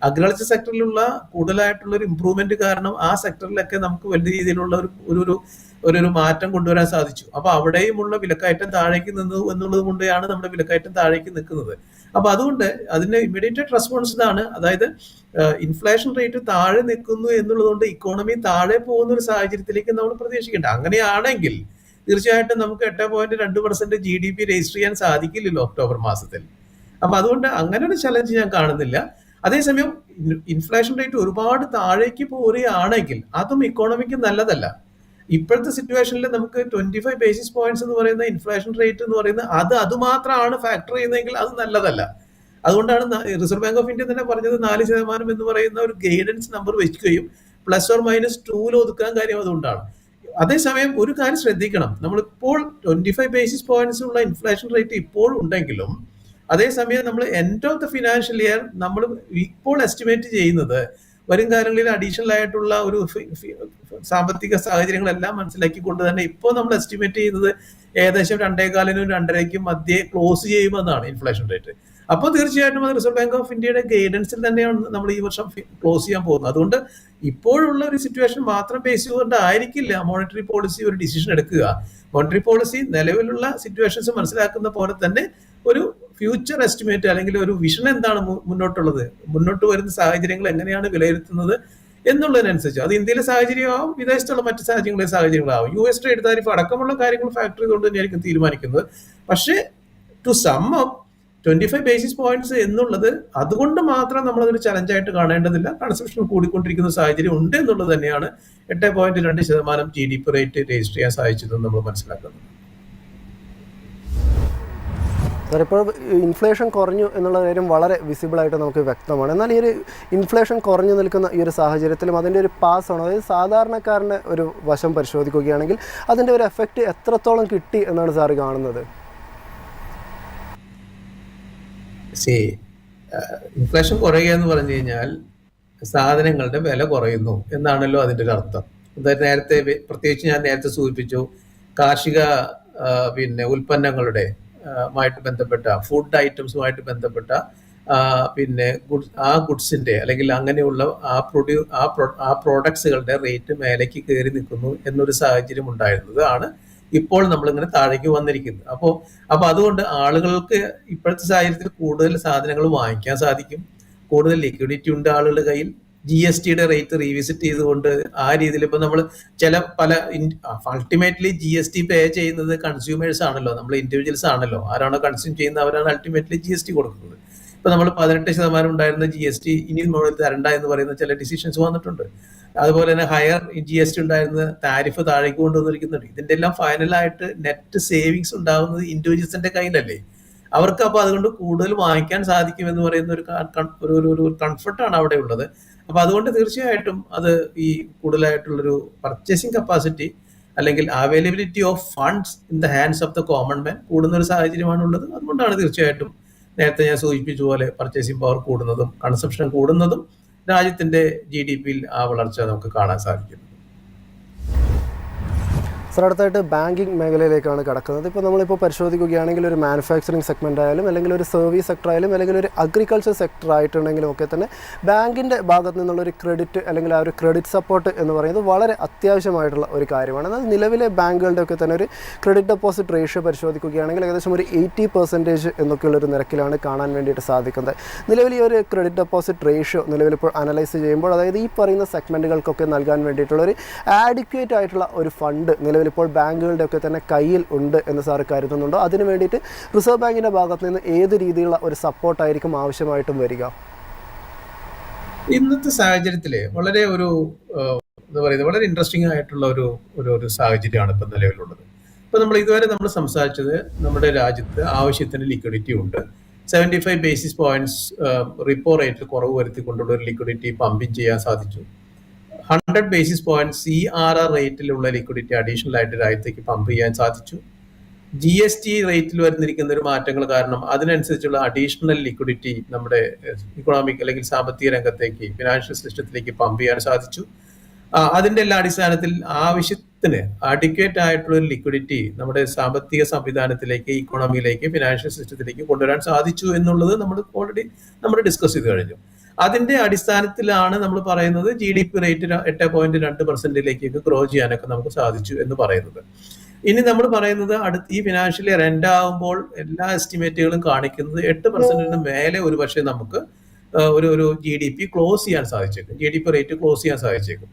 അഗ്രികൾച്ചർ സെക്ടറിലുള്ള കൂടുതലായിട്ടുള്ള ഒരു ഇമ്പ്രൂവ്മെന്റ് കാരണം ആ സെക്ടറിലൊക്കെ നമുക്ക് വലിയ രീതിയിലുള്ള ഒരു മാറ്റം കൊണ്ടുവരാൻ സാധിച്ചു. അപ്പൊ അവിടെയുമുള്ള വിലക്കയറ്റം താഴേക്ക് നിന്നു എന്നുള്ളത് കൊണ്ടാണ് നമ്മുടെ വിലക്കയറ്റം താഴേക്ക് നിൽക്കുന്നത്. അപ്പൊ അതുകൊണ്ട് അതിന്റെ ഇമ്മീഡിയറ്റ് റെസ്പോൺസ് ഇതാണ്. അതായത് ഇൻഫ്ലേഷൻ റേറ്റ് താഴെ നിൽക്കുന്നു എന്നുള്ളത് കൊണ്ട് ഇക്കോണമി താഴെ പോകുന്ന ഒരു സാഹചര്യത്തിലേക്ക് നമ്മൾ പ്രതീക്ഷിക്കേണ്ട. അങ്ങനെയാണെങ്കിൽ തീർച്ചയായിട്ടും നമുക്ക് 8.2% GDP രജിസ്റ്റർ ചെയ്യാൻ സാധിക്കില്ലല്ലോ ഒക്ടോബർ മാസത്തിൽ. അപ്പൊ അതുകൊണ്ട് അങ്ങനെ ഒരു ചലഞ്ച് ഞാൻ കാണുന്നില്ല. അതേസമയം ഇൻഫ്ലേഷൻ റേറ്റ് ഒരുപാട് താഴേക്ക് പോവുകയാണെങ്കിൽ അതും ഇക്കോണമിക്ക് നല്ലതല്ല. ഇപ്പോഴത്തെ സിറ്റുവേഷനിൽ നമുക്ക് 25 ബേസിസ് പോയിന്റ്സ് എന്ന് പറയുന്ന ഇൻഫ്ലേഷൻ റേറ്റ് എന്ന് പറയുന്നത് അതുമാത്രമാണ് ഫാക്ടർ ചെയ്യുന്നതെങ്കിൽ അത് നല്ലതല്ല. അതുകൊണ്ടാണ് റിസർവ് ബാങ്ക് ഓഫ് ഇന്ത്യ തന്നെ പറഞ്ഞത് 4% എന്ന് പറയുന്ന ഒരു ഗൈഡൻസ് നമ്പർ വെക്കുകയും ±2 ഒതുക്കാൻ കാര്യം അതുകൊണ്ടാണ്. അതേസമയം ഒരു കാര്യം ശ്രദ്ധിക്കണം, നമ്മളിപ്പോൾ 25 ബേസിസ് പോയിന്റ്സ് ഉള്ള ഇൻഫ്ലേഷൻ റേറ്റ് ഇപ്പോൾ ഉണ്ടെങ്കിലും അതേസമയം നമ്മൾ end of the financial year നമ്മൾ ഇപ്പോൾ എസ്റ്റിമേറ്റ് ചെയ്യുന്നത് വരും കാലങ്ങളിൽ അഡീഷണൽ ആയിട്ടുള്ള ഒരു സാമ്പത്തിക സാഹചര്യങ്ങളെല്ലാം മനസ്സിലാക്കിക്കൊണ്ട് തന്നെ ഇപ്പോൾ നമ്മൾ എസ്റ്റിമേറ്റ് ചെയ്യുന്നത് ഏകദേശം 2.25 2.5 മധ്യേ ക്ലോസ് ചെയ്യുമെന്നാണ് ഇൻഫ്ലേഷൻ റേറ്റ്. അപ്പോൾ തീർച്ചയായിട്ടും അത് റിസർവ് ബാങ്ക് ഓഫ് ഇന്ത്യയുടെ ഗൈഡൻസിൽ തന്നെയാണ് നമ്മൾ ഈ വർഷം ക്ലോസ് ചെയ്യാൻ പോകുന്നത്. അതുകൊണ്ട് ഇപ്പോഴുള്ള ഒരു സിറ്റുവേഷൻ മാത്രം ബേസ് ചെയ്തുകൊണ്ടായിരിക്കില്ല മോണിറ്ററി പോളിസി ഒരു ഡിസിഷൻ എടുക്കുക. മോണിറ്ററി പോളിസി നിലവിലുള്ള സിറ്റുവേഷൻസ് മനസ്സിലാക്കുന്ന പോലെ തന്നെ ഒരു ഫ്യൂച്ചർ എസ്റ്റിമേറ്റ് അല്ലെങ്കിൽ ഒരു വിഷൻ എന്താണ് മുന്നോട്ടുള്ളത്, മുന്നോട്ട് വരുന്ന സാഹചര്യങ്ങൾ എങ്ങനെയാണ് വിലയിരുത്തുന്നത് എന്നുള്ളതിനനുസരിച്ച് അത് ഇന്ത്യയിലെ സാഹചര്യമാവും, വിദേശത്തുള്ള മറ്റ് സാഹചര്യങ്ങളാവും. US ട്രേഡ് താരിഫ് അടക്കമുള്ള കാര്യങ്ങൾ ഫാക്ടർ ചെയ്തുകൊണ്ട് തന്നെയായിരിക്കും തീരുമാനിക്കുന്നത്. പക്ഷേ to sum up 25 basis points എന്നുള്ളത് അതുകൊണ്ട് മാത്രം നമ്മളതൊരു ചലഞ്ചായിട്ട് കാണേണ്ടതില്ല. കൺസംഷൻ കൂടിക്കൊണ്ടിരിക്കുന്ന സാഹചര്യം ഉണ്ട് എന്നുള്ളത് തന്നെയാണ് 8.2% GDP റേറ്റ് രജിസ്റ്റർ ചെയ്യാൻ സാധിച്ചതെന്ന് നമ്മൾ മനസ്സിലാക്കുന്നത്. സാർ, ഇപ്പോൾ ഇൻഫ്ലേഷൻ കുറഞ്ഞു എന്നുള്ള കാര്യം വളരെ വിസിബിളായിട്ട് നമുക്ക് വ്യക്തമാണ്. എന്നാൽ ഈ ഒരു ഇൻഫ്ലേഷൻ കുറഞ്ഞു നിൽക്കുന്ന ഈ ഒരു സാഹചര്യത്തിലും അതിൻ്റെ ഒരു പാസ് ആണ്, അതായത് സാധാരണക്കാരൻ്റെ ഒരു വശം പരിശോധിക്കുകയാണെങ്കിൽ അതിൻ്റെ ഒരു എഫക്റ്റ് എത്രത്തോളം കിട്ടി എന്നാണ് സാർ കാണുന്നത്? ഇൻഫ്ലേഷൻ കുറയുക എന്ന് പറഞ്ഞു കഴിഞ്ഞാൽ സാധനങ്ങളുടെ വില കുറയുന്നു എന്നാണല്ലോ അതിൻ്റെ ഒരു അർത്ഥം. നേരത്തെ പ്രത്യേകിച്ച് ഞാൻ നേരത്തെ സൂചിപ്പിച്ചു, കാർഷിക ഉൽപ്പന്നങ്ങളുടെ മായിട്ട് ബന്ധപ്പെട്ട ഫുഡ് ഐറ്റംസുമായിട്ട് ബന്ധപ്പെട്ട ആ ഗുഡ്സിന്റെ അല്ലെങ്കിൽ അങ്ങനെയുള്ള ആ പ്രോഡക്ട്സുകളുടെ റേറ്റ് മേലേക്ക് കയറി നിൽക്കുന്നു എന്നൊരു സാഹചര്യം ഉണ്ടായിരുന്നത് ആണ് ഇപ്പോൾ നമ്മളിങ്ങനെ താഴേക്ക് വന്നിരിക്കുന്നത്. അപ്പോൾ അതുകൊണ്ട് ആളുകൾക്ക് ഇപ്പോഴത്തെ സാഹചര്യത്തിൽ കൂടുതൽ സാധനങ്ങൾ വാങ്ങിക്കാൻ സാധിക്കും, കൂടുതൽ ലിക്വിഡിറ്റി ഉണ്ട് ആളുകളുടെ കയ്യിൽ. GSTയുടെ റേറ്റ് റീവിസിറ്റ് ചെയ്തുകൊണ്ട് ആ രീതിയിൽ ഇപ്പൊ നമ്മൾ അൾട്ടിമേറ്റ്ലി GST പേ ചെയ്യുന്നത് കൺസ്യൂമേഴ്സ് ആണല്ലോ, നമ്മൾ ഇൻഡിവിജ്വൽസ് ആണല്ലോ. ആരാണോ കൺസ്യൂം ചെയ്യുന്നത് അവരാണ് അൾട്ടിമേറ്റ്ലി GST കൊടുക്കുന്നത്. ഇപ്പൊ നമ്മൾ 18% ഉണ്ടായിരുന്ന GST ഇനി മുകളിൽ തരണ്ട എന്ന് പറയുന്ന ചില ഡിസിഷൻസ് വന്നിട്ടുണ്ട്. അതുപോലെ തന്നെ ഹയർ GST ഉണ്ടായിരുന്ന താരിഫ് താഴേക്ക് കൊണ്ടുവന്നിരിക്കുന്നുണ്ട്. ഇതിന്റെ എല്ലാം ഫൈനലായിട്ട് നെറ്റ് സേവിങ്സ് ഉണ്ടാകുന്നത് ഇൻഡിവിജ്വൽസിന്റെ കയ്യിലല്ലേ. അവർക്ക് അപ്പോൾ അതുകൊണ്ട് കൂടുതൽ വാങ്ങിക്കാൻ സാധിക്കും എന്ന് പറയുന്ന ഒരു കംഫർട്ടാണ് അവിടെ ഉള്ളത്. അപ്പൊ അതുകൊണ്ട് തീർച്ചയായിട്ടും അത് ഈ കൂടുതലായിട്ടുള്ളൊരു പർച്ചേസിംഗ് കപ്പാസിറ്റി അല്ലെങ്കിൽ availability of funds in the hands of the common man കൂടുന്ന ഒരു സാഹചര്യമാണ് ഉള്ളത്. അതുകൊണ്ടാണ് തീർച്ചയായിട്ടും നേരത്തെ ഞാൻ സൂചിപ്പിച്ച പോലെ പർച്ചേസിംഗ് പവർ കൂടുന്നതും കൺസംഷൻ കൂടുന്നതും രാജ്യത്തിന്റെ GDPയിൽ ആ വളർച്ച നമുക്ക് കാണാൻ സാധിക്കും. സാർ, അടുത്തായിട്ട് ബാങ്കിങ് മേഖലയിലേക്കാണ് കടക്കുന്നത്. ഇപ്പോൾ നമ്മളിപ്പോൾ പരിശോധിക്കുകയാണെങ്കിൽ ഒരു മാനുഫാക്ചറിങ് സെഗ്മെൻ്റ് ആയാലും അല്ലെങ്കിൽ ഒരു സർവീസ് സെക്ടർ ആയാലും അല്ലെങ്കിൽ ഒരു അഗ്രികൾച്ചർ സെക്ടർ ആയിട്ടുണ്ടെങ്കിലും ഒക്കെ തന്നെ ബാങ്കിൻ്റെ ഭാഗത്ത് നിന്നുള്ളൊരു ക്രെഡിറ്റ് അല്ലെങ്കിൽ ആ ഒരു ക്രെഡിറ്റ് സപ്പോർട്ട് എന്ന് പറയുന്നത് വളരെ അത്യാവശ്യമായിട്ടുള്ള ഒരു കാര്യമാണ്. എന്നാൽ നിലവിലെ ബാങ്കുകളുടെ ഒക്കെ തന്നെ ഒരു ക്രെഡിറ്റ് ഡെപ്പോസിറ്റ് റേഷ്യോ പരിശോധിക്കുകയാണെങ്കിൽ ഏകദേശം ഒരു 80% എന്നൊക്കെയുള്ളൊരു നിരക്കിലാണ് കാണാൻ വേണ്ടിയിട്ട് സാധിക്കുന്നത്. നിലവിൽ ഈ ഒരു ക്രെഡിറ്റ് ഡെപ്പോസിറ്റ് റേഷ്യോ നിലവിലിപ്പോൾ അനലൈസ് ചെയ്യുമ്പോൾ, അതായത് ഈ പറയുന്ന സെഗ്മെൻറ്റുകൾക്കൊക്കെ നൽകാൻ വേണ്ടിയിട്ടുള്ളൊരു ആഡിക്വേറ്റ് ആയിട്ടുള്ള ഒരു ഫണ്ട് ഇപ്പോൾ ബാങ്കുകളുടെ ഒക്കെ തന്നെ കയ്യിൽ ഉണ്ട് എന്ന് സാർ കരുതുന്നുണ്ടോ? അതിനു വേണ്ടിയിട്ട് റിസർവ് ബാങ്കിന്റെ ഭാഗത്ത് നിന്ന് ഏത് രീതിയിലുള്ള ഒരു സപ്പോർട്ടായിരിക്കും ആവശ്യമായിട്ടും വരിക? ഇന്നത്തെ സാഹചര്യത്തില് വളരെ എന്താ പറയുന്നത്, വളരെ ഇൻട്രസ്റ്റിംഗ് ആയിട്ടുള്ള ഒരു സാഹചര്യമാണ് ഇപ്പൊ നിലവിലുള്ളത്. ഇപ്പൊ ഇതുവരെ നമ്മൾ സംസാരിച്ചത് നമ്മുടെ രാജ്യത്ത് ആവശ്യത്തിന് ലിക്വിഡിറ്റി ഉണ്ട്. 75 ബേസിസ് പോയിന്റ്സ് റിപ്പോ റേറ്റിൽ കുറവ് വരുത്തിക്കൊണ്ടുള്ള ഒരു ലിക്വിഡിറ്റി പമ്പിങ് ചെയ്യാൻ സാധിച്ചു. 100 ബേസിസ് പോയിന്റ് CRR റേറ്റിലുള്ള ലിക്വിഡിറ്റി അഡീഷണൽ ആയിട്ട് രാജ്യത്തേക്ക് പമ്പ് ചെയ്യാൻ സാധിച്ചു. GST റേറ്റിൽ വരുന്നിരിക്കുന്ന ഒരു മാറ്റങ്ങൾ കാരണം അതിനനുസരിച്ചുള്ള അഡീഷണൽ ലിക്വിഡിറ്റി നമ്മുടെ ഇക്കണോമിക് അല്ലെങ്കിൽ സാമ്പത്തിക രംഗത്തേക്ക്, ഫിനാൻഷ്യൽ സിസ്റ്റത്തിലേക്ക് പമ്പ് ചെയ്യാൻ സാധിച്ചു. അതിന്റെ എല്ലാ അടിസ്ഥാനത്തിൽ ആവശ്യത്തിന് അഡിക്വേറ്റ് ആയിട്ടുള്ള ഒരു ലിക്വിഡിറ്റി നമ്മുടെ സാമ്പത്തിക സംവിധാനത്തിലേക്ക്, ഇക്കോണമിയിലേക്ക്, ഫിനാൻഷ്യൽ സിസ്റ്റത്തിലേക്ക് കൊണ്ടുവരാൻ സാധിച്ചു എന്നുള്ളത് നമ്മൾ ഡിസ്കസ് ചെയ്ത് കഴിഞ്ഞു. അതിന്റെ അടിസ്ഥാനത്തിലാണ് നമ്മൾ പറയുന്നത് GDP റേറ്റ് 8.2% ഗ്രോ ചെയ്യാനൊക്കെ നമുക്ക് സാധിച്ചു എന്ന് പറയുന്നത്. ഇനി നമ്മൾ പറയുന്നത് ഈ ഫിനാൻഷ്യൽ ഇയർ എൻഡ് ആകുമ്പോൾ എല്ലാ എസ്റ്റിമേറ്റുകളും കാണിക്കുന്നത് 8% മേലെ ഒരു പക്ഷേ നമുക്ക് ഒരു GDP ക്ലോസ് ചെയ്യാൻ സാധിച്ചേക്കും, GDP റേറ്റ് ക്ലോസ് ചെയ്യാൻ സാധിച്ചേക്കും.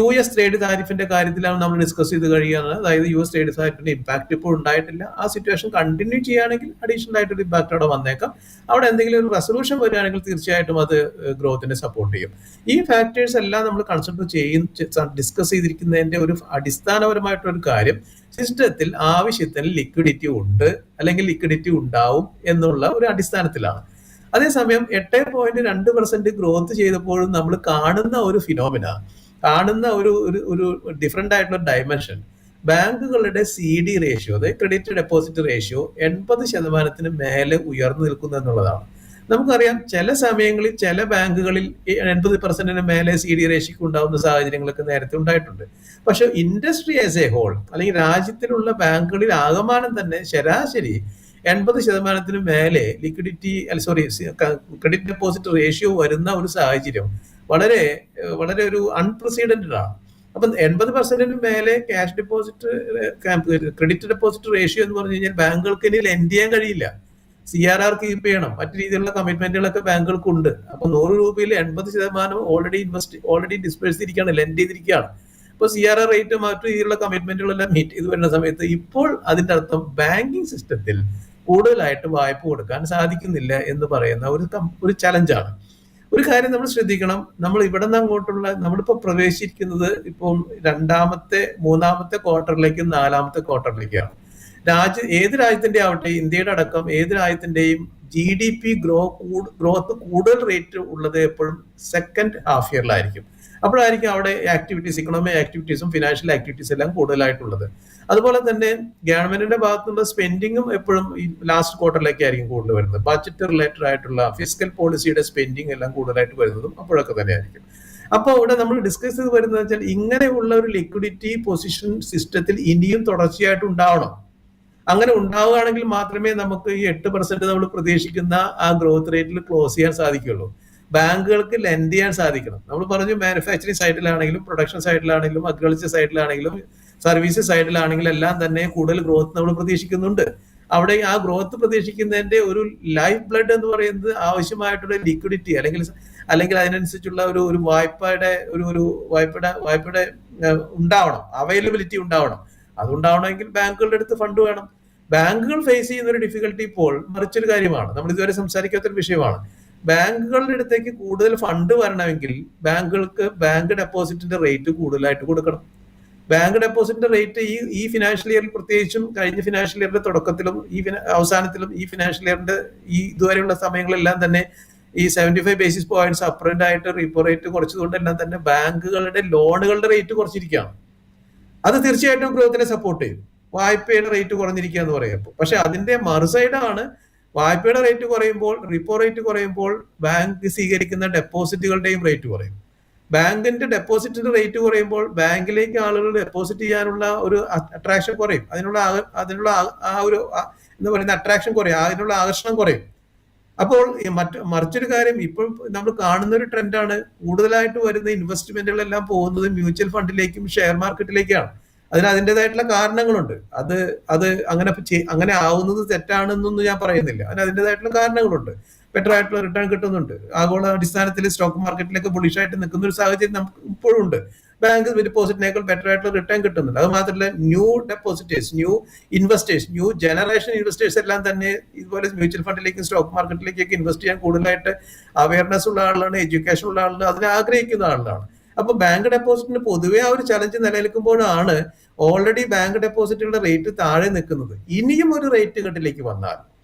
US ട്രേഡ് താരിഫിന്റെ കാര്യത്തിലാണ് നമ്മൾ ഡിസ്കസ് ചെയ്ത് കഴിയുകയാണ്. അതായത് US ട്രേഡ് താരിഫിന്റെ ഇമ്പാക്ട് ഇപ്പോൾ ഉണ്ടായിട്ടില്ല. ആ സിറ്റുവേഷൻ കണ്ടിന്യൂ ചെയ്യുകയാണെങ്കിൽ അഡീഷണൽ ആയിട്ടൊരു ഇമ്പാക്ട് അവിടെ വന്നേക്കാം. അവിടെ എന്തെങ്കിലും ഒരു റെസൊല്യൂഷൻ വരികയാണെങ്കിൽ തീർച്ചയായിട്ടും അത് ഗ്രോത്തിനെ സപ്പോർട്ട് ചെയ്യും. ഈ ഫാക്ടേഴ്സ് എല്ലാം നമ്മൾ ഡിസ്കസ് ചെയ്തിരിക്കുന്നതിന്റെ ഒരു അടിസ്ഥാനപരമായിട്ടൊരു കാര്യം, സിസ്റ്റത്തിൽ ആവശ്യത്തിന് ലിക്വിഡിറ്റി ഉണ്ട് അല്ലെങ്കിൽ ലിക്വിഡിറ്റി ഉണ്ടാവും എന്നുള്ള ഒരു അടിസ്ഥാനത്തിലാണ്. അതേസമയം 8.2% ഗ്രോത്ത് ചെയ്തപ്പോഴും നമ്മൾ കാണുന്ന ഒരു ഫിനോമിന, കാണുന്ന ഒരു ഡിഫറെന്റ് ആയിട്ടുള്ള ഡയമെൻഷൻ, ബാങ്കുകളുടെ CD റേഷ്യോ, അതായത് ക്രെഡിറ്റ് ഡെപ്പോസിറ്റ് റേഷ്യോ 80% മേലെ ഉയർന്നു നിൽക്കുന്നു എന്നുള്ളതാണ്. നമുക്കറിയാം ചില സമയങ്ങളിൽ ചില ബാങ്കുകളിൽ 80% മേലെ CD റേഷ്യോക്ക് ഉണ്ടാകുന്ന സാഹചര്യങ്ങളൊക്കെ നേരത്തെ ഉണ്ടായിട്ടുണ്ട്. പക്ഷെ ഇൻഡസ്ട്രി ആസ് എ ഹോൾ അല്ലെങ്കിൽ രാജ്യത്തിലുള്ള ബാങ്കുകളിൽ ആകമാനം തന്നെ ശരാശരി 80% മേലെ ക്രെഡിറ്റ് ഡെപ്പോസിറ്റ് റേഷ്യോ വരുന്ന ഒരു സാഹചര്യം വളരെ ഒരു അൺപ്രസിഡന്റഡ് ആണ്. അപ്പം 80% മേലെ cash deposit credit deposit ratio എന്ന് പറഞ്ഞു കഴിഞ്ഞാൽ ബാങ്കുകൾക്ക് ഇനി ലെൻഡ് ചെയ്യാൻ കഴിയില്ല. CRR കീപ്പ് ചെയ്യണം, മറ്റു രീതിയിലുള്ള കമ്മിറ്റ്മെന്റുകളൊക്കെ ബാങ്കുകൾക്കുണ്ട്. അപ്പൊ 100 രൂപയിൽ 80% ഓൾറെഡി ഡിസ്പേഴ്സ് ചെയ്തിരിക്കുകയാണ്, ലെൻഡ് ചെയ്തിരിക്കുകയാണ്. ഇപ്പോൾ CRR റേറ്റ് മറ്റു രീതിയിലുള്ള കമ്മിറ്റ്മെന്റുകളെല്ലാം മീറ്റ് ചെയ്ത് വരുന്ന സമയത്ത് ഇപ്പോൾ അതിന്റെ അർത്ഥം ബാങ്കിങ് സിസ്റ്റത്തിൽ കൂടുതലായിട്ട് വായ്പ കൊടുക്കാൻ സാധിക്കുന്നില്ല എന്ന് പറയുന്ന ഒരു ചലഞ്ചാണ്. ഒരു കാര്യം നമ്മൾ ശ്രദ്ധിക്കണം, നമ്മൾ ഇവിടെ നിന്ന് അങ്ങോട്ടുള്ള നമ്മളിപ്പോ പ്രവേശിക്കുന്നത് ഇപ്പോൾ മൂന്നാമത്തെ ക്വാർട്ടറിലേക്കും 4ാമത്തെ ക്വാർട്ടറിലേക്കാണ്. ഏത് രാജ്യത്തിന്റെ ആവട്ടെ, ഇന്ത്യയുടെ അടക്കം ഏത് രാജ്യത്തിന്റെയും GDP ഗ്രോത്ത് കൂടുതൽ റേറ്റ് ഉള്ളത് എപ്പോഴും സെക്കൻഡ് ഹാഫ് ഇയറിലായിരിക്കും. അപ്പോഴായിരിക്കും അവിടെ ഇക്കണോമിക് ആക്ടിവിറ്റീസും ഫിനാൻഷ്യൽ ആക്ടിവിറ്റീസും എല്ലാം കൂടുതലായിട്ടുള്ളത്. അതുപോലെ തന്നെ ഗവൺമെന്റിന്റെ ഭാഗത്തുനിന്നുള്ള സ്പെൻഡിങ്ങും എപ്പോഴും ഈ ലാസ്റ്റ് ക്വാർട്ടറിലേക്ക് ആയിരിക്കും കൂടുതൽ വരുന്നത്. ബഡ്ജറ്റ് റിലേറ്റഡ് ആയിട്ടുള്ള ഫിസ്ക്കൽ പോളിസിയുടെ സ്പെൻഡിങ് എല്ലാം കൂടുതലായിട്ട് വരുന്നതും അപ്പോഴൊക്കെ തന്നെ ആയിരിക്കും. അപ്പോൾ ഇവിടെ നമ്മൾ ഡിസ്കസ് ചെയ്ത് വരുന്നത് വെച്ചാൽ ഇങ്ങനെയുള്ള ഒരു ലിക്വിഡിറ്റി പൊസിഷൻ സിസ്റ്റത്തിൽ ഇനിയും തുടർച്ചയായിട്ട് ഉണ്ടാവണം. അങ്ങനെ ഉണ്ടാവുകയാണെങ്കിൽ മാത്രമേ നമുക്ക് ഈ 8% നമ്മൾ പ്രതീക്ഷിക്കുന്ന ആ ഗ്രോത്ത് റേറ്റിൽ ക്ലോസ് ചെയ്യാൻ സാധിക്കുള്ളൂ. ബാങ്കുകൾക്ക് ലെൻഡ് ചെയ്യാൻ സാധിക്കണം. നമ്മൾ പറഞ്ഞു മാനുഫാക്ചറിങ് സൈഡിലാണെങ്കിലും പ്രൊഡക്ഷൻ സൈഡിലാണെങ്കിലും അഗ്രികൾച്ചർ സൈഡിലാണെങ്കിലും സർവീസ് സൈഡിലാണെങ്കിലും എല്ലാം തന്നെ കൂടുതൽ ഗ്രോത്ത് നമ്മൾ പ്രതീക്ഷിക്കുന്നുണ്ട്. അവിടെ ആ ഗ്രോത്ത് പ്രതീക്ഷിക്കുന്നതിന്റെ ഒരു ലൈഫ് ബ്ലഡ് എന്ന് പറയുന്നത് ആവശ്യമായിട്ടുള്ള ലിക്വിഡിറ്റി അല്ലെങ്കിൽ അതിനനുസരിച്ചുള്ള ഒരു വായ്പയുടെ ഉണ്ടാവണം, അവൈലബിലിറ്റി ഉണ്ടാവണം. അതുണ്ടാവണമെങ്കിൽ ബാങ്കുകളുടെ അടുത്ത് ഫണ്ട് വേണം. ബാങ്കുകൾ ഫേസ് ചെയ്യുന്ന ഒരു ഡിഫിക്കൽട്ടി ഇപ്പോൾ മറിച്ചൊരു കാര്യമാണ്, നമ്മൾ ഇതുവരെ സംസാരിക്കാത്തൊരു വിഷയമാണ്. ബാങ്കുകളുടെ അടുത്തേക്ക് കൂടുതൽ ഫണ്ട് വരണമെങ്കിൽ ബാങ്കുകൾക്ക് ബാങ്ക് ഡെപ്പോസിറ്റിന്റെ റേറ്റ് കൂടുതലായിട്ട് കൊടുക്കണം. ബാങ്ക് ഡെപ്പോസിറ്റിന്റെ റേറ്റ് ഈ ഫിനാൻഷ്യൽ ഇയറിൽ, പ്രത്യേകിച്ചും കഴിഞ്ഞ ഫിനാൻഷ്യൽ ഇയറിന്റെ തുടക്കത്തിലും അവസാനത്തിലും ഈ ഫിനാൻഷ്യൽ ഇയറിന്റെ ഇതുവരെയുള്ള സമയങ്ങളെല്ലാം തന്നെ ഈ 75 ബേസിസ് പോയിന്റ്സ് അപ്രന്റ് ആയിട്ട് റിപ്പോ റേറ്റ് കുറച്ചതുകൊണ്ടെല്ലാം തന്നെ ബാങ്കുകളുടെ ലോണുകളുടെ റേറ്റ് കുറച്ചിരിക്കുകയാണ്. അത് തീർച്ചയായിട്ടും ഗ്രോത്തിനെ സപ്പോർട്ട് ചെയ്യും. വായ്പയുടെ റേറ്റ് കുറഞ്ഞിരിക്കുക എന്ന് പറയുമ്പോൾ, പക്ഷെ അതിന്റെ മറുസൈഡാണ് വായ്പയുടെ റേറ്റ് കുറയുമ്പോൾ, റിപ്പോ റേറ്റ് കുറയുമ്പോൾ ബാങ്ക് സ്വീകരിക്കുന്ന ഡെപ്പോസിറ്റുകളുടെയും റേറ്റ് കുറയും. ബാങ്കിന്റെ ഡെപ്പോസിറ്റിന്റെ റേറ്റ് കുറയുമ്പോൾ ബാങ്കിലേക്ക് ആളുകൾ ഡെപ്പോസിറ്റ് ചെയ്യാനുള്ള ഒരു അട്രാക്ഷൻ കുറയും. അതിനുള്ള ആ ഒരു എന്ന് പറയുന്ന അട്രാക്ഷൻ കുറയും, അതിനുള്ള ആകർഷണം കുറയും. അപ്പോൾ മറിച്ചൊരു കാര്യം, ഇപ്പോൾ നമ്മൾ കാണുന്ന ഒരു ട്രെൻഡാണ്, കൂടുതലായിട്ട് വരുന്ന ഇൻവെസ്റ്റ്മെന്റുകളെല്ലാം പോകുന്നത് മ്യൂച്വൽ ഫണ്ടിലേക്കും ഷെയർ മാർക്കറ്റിലേക്കാണ്. അതിൻ്റെതായിട്ടുള്ള കാരണങ്ങളുണ്ട്. അത് അങ്ങനെ ആവുന്നത് തെറ്റാണെന്നൊന്നും ഞാൻ പറയുന്നില്ല. അതിൻ്റെതായിട്ടുള്ള കാരണങ്ങളുണ്ട്. ബെറ്റർ ആയിട്ടുള്ള റിട്ടേൺ കിട്ടുന്നുണ്ട്. ആഗോള അടിസ്ഥാനത്തിൽ സ്റ്റോക്ക് മാർക്കറ്റിലേക്ക് ബുള്ളിഷായിട്ട് നിൽക്കുന്ന ഒരു സാഹചര്യം നമുക്ക് ഇപ്പോഴും ഉണ്ട്. ബാങ്ക് ഡിപ്പോസിറ്റിനേക്കാൾ ബെറ്റർ ആയിട്ടുള്ള റിട്ടേൺ കിട്ടുന്നുണ്ട്. അത് മാത്രമല്ല, new depositors, new investors, new generation investors എല്ലാം തന്നെ ഇതുപോലെ മ്യൂച്വൽ ഫണ്ടിലേക്കും സ്റ്റോക്ക് മാർക്കറ്റിലേക്കൊക്കെ ഇൻവെസ്റ്റ് ചെയ്യാൻ കൂടുതലായിട്ട് അവയർനെസ് ഉള്ള ആളാണ്, എഡ്യൂക്കേഷൻ ഉള്ള ആളാണ്, അതിനെ ആഗ്രഹിക്കുന്ന ആളാണ്. അപ്പൊ ബാങ്ക് ഡെപ്പോസിറ്റിന് പൊതുവെ ആ ഒരു ചലഞ്ച് നിലനിൽക്കുമ്പോഴാണ് ഓൾറെഡി ബാങ്ക് ഡെപ്പോസിറ്റുകളുടെ റേറ്റ് താഴെ നിൽക്കുന്നത്. ഇനിയും ഒരു റേറ്റ് കട്ടിലേക്ക് വന്നാൽ,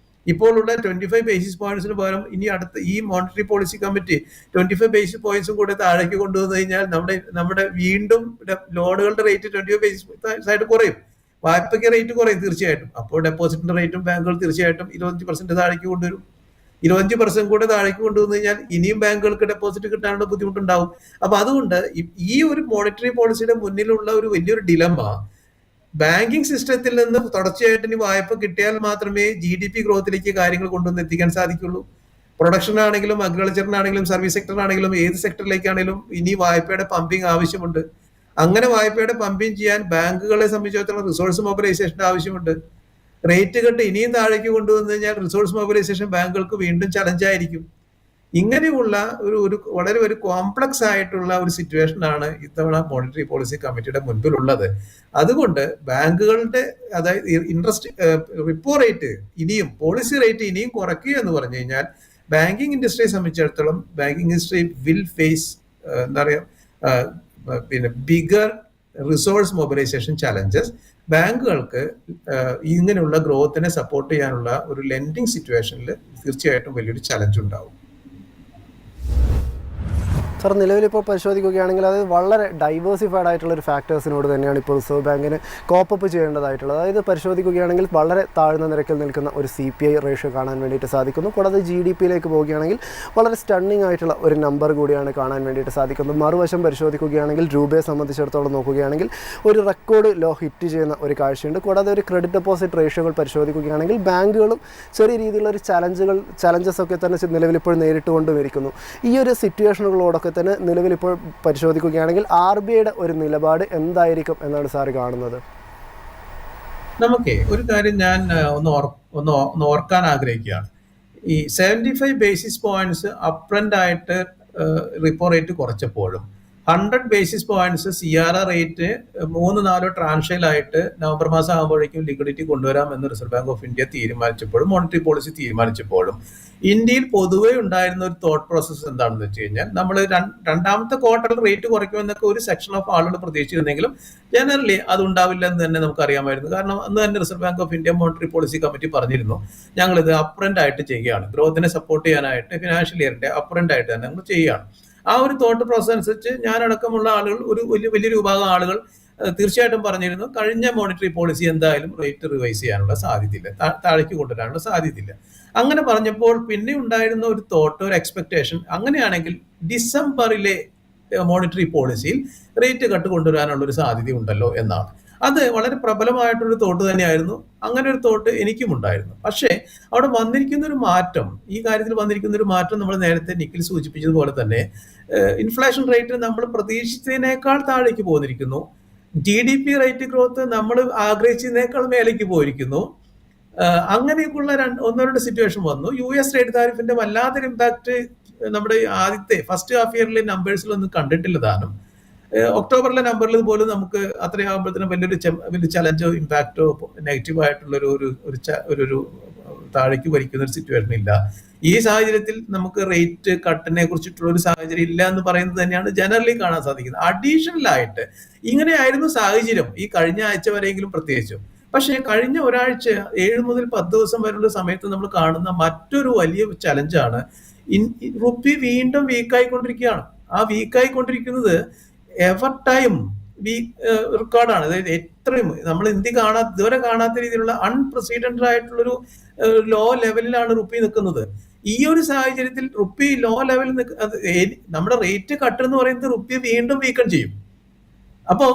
ഇപ്പോഴുള്ള 25 ബേസിസ് പോയിന്റ്സിന് പകരം ഇനി അടുത്ത ഈ മോണിറ്ററി പോളിസി കമ്മിറ്റി 25 ബേസിസ് പോയിന്റ്സും കൂടെ താഴേക്ക് കൊണ്ടുവന്നു കഴിഞ്ഞാൽ നമ്മുടെ വീണ്ടും ലോണുകളുടെ റേറ്റ് 25 ബേസിസ് ആയിട്ട് കുറയും, വായ്പയ്ക്ക് റേറ്റ് കുറയും തീർച്ചയായിട്ടും. അപ്പോൾ ഡെപ്പോസിറ്റിന്റെ റേറ്റും ബാങ്കുകൾ തീർച്ചയായിട്ടും 25% താഴേക്ക് കൊണ്ടുവരും. 25% കൂടെ താഴേക്ക് കൊണ്ടുവന്നു കഴിഞ്ഞാൽ ഇനിയും ബാങ്കുകൾക്ക് ഡെപ്പോസിറ്റ് കിട്ടാനുള്ള ബുദ്ധിമുട്ടുണ്ടാവും. അപ്പൊ അതുകൊണ്ട് ഈ ഒരു മോണിറ്ററി പോളിസിയുടെ മുന്നിലുള്ള ഒരു വലിയൊരു ഡിലമ്മ, ബാങ്കിങ് സിസ്റ്റത്തിൽ നിന്ന് തുടർച്ചയായിട്ട് ഇനി വായ്പ കിട്ടിയാൽ മാത്രമേ GDP ഗ്രോത്തിലേക്ക് കാര്യങ്ങൾ കൊണ്ടുവന്ന് എത്തിക്കാൻ സാധിക്കുള്ളൂ. പ്രൊഡക്ഷനാണെങ്കിലും അഗ്രികൾച്ചറിനാണെങ്കിലും സർവീസ് സെക്ടറിനാണെങ്കിലും ഏത് സെക്ടറിലേക്കാണെങ്കിലും ഇനി വായ്പയുടെ പമ്പിങ് ആവശ്യമുണ്ട്. അങ്ങനെ വായ്പയുടെ പമ്പിങ് ചെയ്യാൻ ബാങ്കുകളെ സംബന്ധിച്ചിടത്തോളം റിസോഴ്സ് മൊബിലൈസേഷന്റെ ആവശ്യമുണ്ട്. റേറ്റ് കട്ട് ഇനിയും താഴേക്ക് കൊണ്ടുവന്നു കഴിഞ്ഞാൽ റിസോഴ്സ് മൊബിലൈസേഷൻ ബാങ്കുകൾക്ക് വീണ്ടും ചലഞ്ചായിരിക്കും. ഇങ്ങനെയുള്ള ഒരു വളരെ ഒരു കോംപ്ലക്സ് ആയിട്ടുള്ള ഒരു സിറ്റുവേഷൻ ആണ് ഇത്തവണ മോണിറ്ററി പോളിസി കമ്മിറ്റിയുടെ മുൻപിലുള്ളത്. അതുകൊണ്ട് ബാങ്കുകളുടെ, അതായത് റിപ്പോ റേറ്റ് ഇനിയും, പോളിസി റേറ്റ് ഇനിയും കുറയ്ക്കുക എന്ന് പറഞ്ഞു കഴിഞ്ഞാൽ ബാങ്കിങ് ഇൻഡസ്ട്രിയെ സംബന്ധിച്ചിടത്തോളം ബാങ്കിങ് ഇൻഡസ്ട്രി വിൽ ഫേസ് എന്താ പറയുക ബിഗർ റിസോഴ്സ് മൊബിലൈസേഷൻ ചലഞ്ചസ്. ബാങ്കുകൾക്ക് ഇങ്ങനെയുള്ള ഗ്രോത്തിനെ സപ്പോർട്ട് ചെയ്യാനുള്ള ഒരു ലെൻഡിങ് സിറ്റുവേഷനിൽ തീർച്ചയായിട്ടും വലിയൊരു ചലഞ്ച് ഉണ്ടാവും. സാർ, നിലവിലിപ്പോൾ പരിശോധിക്കുകയാണെങ്കിൽ അത് വളരെ ഡൈവേഴ്സിഫൈഡ് ആയിട്ടുള്ള ഒരു ഫാക്ടേഴ്സിനോട് തന്നെയാണ് ഇപ്പോൾ റിസർവ് ബാങ്കിന് കോപ്പപ്പ് ചെയ്യേണ്ടതായിട്ടുള്ളത്. അതായത് പരിശോധിക്കുകയാണെങ്കിൽ വളരെ താഴ്ന്ന നിരക്കിൽ നിൽക്കുന്ന ഒരു CPI റേഷ്യോ കാണാൻ വേണ്ടിയിട്ട് സാധിക്കുന്നു. കൂടാതെ GDPയിലേക്ക് പോവുകയാണെങ്കിൽ വളരെ സ്റ്റണ്ണിങ് ആയിട്ടുള്ള ഒരു നമ്പർ കൂടിയാണ് കാണാൻ വേണ്ടിയിട്ട് സാധിക്കുന്നത്. മറുവശം പരിശോധിക്കുകയാണെങ്കിൽ രൂപയെ സംബന്ധിച്ചിടത്തോളം നോക്കുകയാണെങ്കിൽ ഒരു റെക്കോർഡ് ലോ ഹിറ്റ് ചെയ്യുന്ന ഒരു കാഴ്ചയുണ്ട്. കൂടാതെ ഒരു ക്രെഡിറ്റ് ഡെപ്പോസിറ്റ് റേഷ്യോകൾ പരിശോധിക്കുകയാണെങ്കിൽ ബാങ്കുകളും ചെറിയ രീതിയിലുള്ള ഒരു ചലഞ്ചസ് ഒക്കെ തന്നെ നിലവിലിപ്പോൾ നേരിട്ടുകൊണ്ടുമിരിക്കുന്നു. ഈ ഒരു സിറ്റുവേഷനുകളോടൊക്കെ തന്നെ നിലവിലിപ്പോൾ പരിശോധിക്കുകയാണെങ്കിൽ RBIയുടെ ഒരു നിലപാട് എന്തായിരിക്കും എന്നാണ് സാർ കാണുന്നത്? നമുക്ക് ഒരു കാര്യം ഞാൻ ഒന്ന് ഓർക്കാൻ ആഗ്രഹിക്കുകയാണ്. ഈ 75 ബേസിസ് പോയിന്റ്സ് അപ്രന്റ് ആയിട്ട് റിപ്പോ റേറ്റ് കുറച്ചപ്പോഴും 100 ബേസിസ് പോയിന്റ്സ് CRR റേറ്റ് 3-4 ട്രാൻഷയിലായിട്ട് നവംബർ മാസം ആകുമ്പോഴേക്കും ലിക്വിഡിറ്റി കൊണ്ടുവരാം എന്ന് റിസർവ് ബാങ്ക് ഓഫ് ഇന്ത്യ തീരുമാനിച്ചപ്പോഴും മോണിറ്ററി പോളിസി തീരുമാനിച്ചപ്പോഴും ഇന്ത്യയിൽ പൊതുവെ ഉണ്ടായിരുന്ന ഒരു തോട്ട് പ്രോസസ്സ് എന്താണെന്ന് വെച്ച് കഴിഞ്ഞാൽ നമ്മൾ രണ്ടാമത്തെ ക്വാർട്ടറിൽ റേറ്റ് കുറയ്ക്കുമെന്നൊക്കെ ഒരു സെക്ഷൻ ഓഫ് ആളുകൾ പ്രതീക്ഷിച്ചിരുന്നെങ്കിലും ജനറലി അത് ഉണ്ടാവില്ല എന്ന് തന്നെ നമുക്ക് അറിയാമായിരുന്നു. കാരണം അന്ന് തന്നെ reserve bank of India monetary policy committee പറഞ്ഞിരുന്നു ഞങ്ങളിത് അപ്രന്റ് ആയിട്ട് ചെയ്യുകയാണ്, ഗ്രോത്തിനെ സപ്പോർട്ട് ചെയ്യാനായിട്ട് ഫിനാൻഷ്യൽ ഇയറിന്റെ അപ്രന്റ് ആയിട്ട് തന്നെ നമ്മൾ ചെയ്യുകയാണ്. ആ ഒരു തോട്ട് പ്രോസസ് അനുസരിച്ച് ഞാനടക്കമുള്ള ആളുകൾ, ഒരു വലിയൊരു വിഭാഗം ആളുകൾ തീർച്ചയായിട്ടും പറഞ്ഞിരുന്നു കഴിഞ്ഞ മോണിറ്ററി പോളിസി എന്തായാലും റേറ്റ് റിവൈസ് ചെയ്യാനുള്ള സാധ്യതയില്ല, താഴേക്ക് കൊണ്ടുവരാനുള്ള സാധ്യതയില്ല. അങ്ങനെ പറഞ്ഞപ്പോൾ പിന്നെ ഉണ്ടായിരുന്ന ഒരു തോട്ട്, ഒരു എക്സ്പെക്ടേഷൻ, അങ്ങനെയാണെങ്കിൽ ഡിസംബറിലെ മോണിറ്ററി പോളിസിയിൽ റേറ്റ് കട്ട് കൊണ്ടുവരാനുള്ള ഒരു സാധ്യത ഉണ്ടല്ലോ എന്നാണ്. അത് വളരെ പ്രബലമായിട്ടൊരു തോട്ട് തന്നെയായിരുന്നു. അങ്ങനെ ഒരു തോട്ട് എനിക്കും ഉണ്ടായിരുന്നു. പക്ഷേ അവിടെ വന്നിരിക്കുന്ന ഒരു മാറ്റം, ഈ കാര്യത്തിൽ വന്നിരിക്കുന്ന ഒരു മാറ്റം നമ്മൾ നേരത്തെ നിഖിൽ സൂചിപ്പിച്ചതുപോലെ തന്നെ ഇൻഫ്ലേഷൻ റേറ്റ് നമ്മൾ പ്രതീക്ഷിച്ചതിനേക്കാൾ താഴേക്ക് പോന്നിരിക്കുന്നു. GDP റേറ്റ് ഗ്രോത്ത് നമ്മൾ ആഗ്രഹിച്ചതിനേക്കാൾ മേലേക്ക് പോയിരിക്കുന്നു. അങ്ങനെയൊക്കെയുള്ള ഒന്നോ രണ്ട് സിറ്റുവേഷൻ വന്നു. US ട്രേഡ് താരിഫിന്റെ വല്ലാത്തൊരു ഇമ്പാക്ട് നമ്മുടെ ആദ്യത്തെ ഫസ്റ്റ് ഹാഫ് ഇയറിലെ നമ്പേഴ്സിലൊന്നും കണ്ടിട്ടില്ല താനും. ഒക്ടോബറിലെ നമ്പറിൽ പോലും നമുക്ക് അത്രയാകുമ്പോഴത്തേനും വലിയ ചലഞ്ചോ ഇമ്പാക്റ്റോ നെഗറ്റീവ് ആയിട്ടുള്ള ഒരു താഴേക്ക് ഭരിക്കുന്ന ഒരു സിറ്റുവേഷൻ ഇല്ല. ഈ സാഹചര്യത്തിൽ നമുക്ക് റേറ്റ് കട്ടിനെ കുറിച്ചിട്ടുള്ള ഒരു സാഹചര്യം ഇല്ല എന്ന് പറയുന്നത് തന്നെയാണ് ജനറലി കാണാൻ സാധിക്കുന്നത്. അഡീഷണൽ ആയിട്ട് ഇങ്ങനെയായിരുന്നു സാഹചര്യം ഈ കഴിഞ്ഞ ആഴ്ച വരെയെങ്കിലും പ്രത്യേകിച്ചും. പക്ഷേ കഴിഞ്ഞ ഒരാഴ്ച 7 മുതൽ 10 ദിവസം വരെയുള്ള സമയത്ത് നമ്മൾ കാണുന്ന മറ്റൊരു വലിയ ചലഞ്ചാണ് റുപ്പി വീണ്ടും വീക്കായിക്കൊണ്ടിരിക്കുകയാണ്. ആ വീക്കായിക്കൊണ്ടിരിക്കുന്നത് എവർ ടൈം റെക്കോർഡാണ്. അതായത് എത്രയും നമ്മൾ ഇതുവരെ കാണാത്ത രീതിയിലുള്ള അൺപ്രസിഡന്റഡ് ആയിട്ടുള്ളൊരു ലോ ലെവലിലാണ് റുപ്പി നിൽക്കുന്നത്. ഈ ഒരു സാഹചര്യത്തിൽ റുപ്പി ലോ ലെവലിൽ നമ്മുടെ റേറ്റ് കട്ട് എന്ന് പറയുന്നത് റുപ്പി വീണ്ടും വീക്കൺ ചെയ്യും. അപ്പോൾ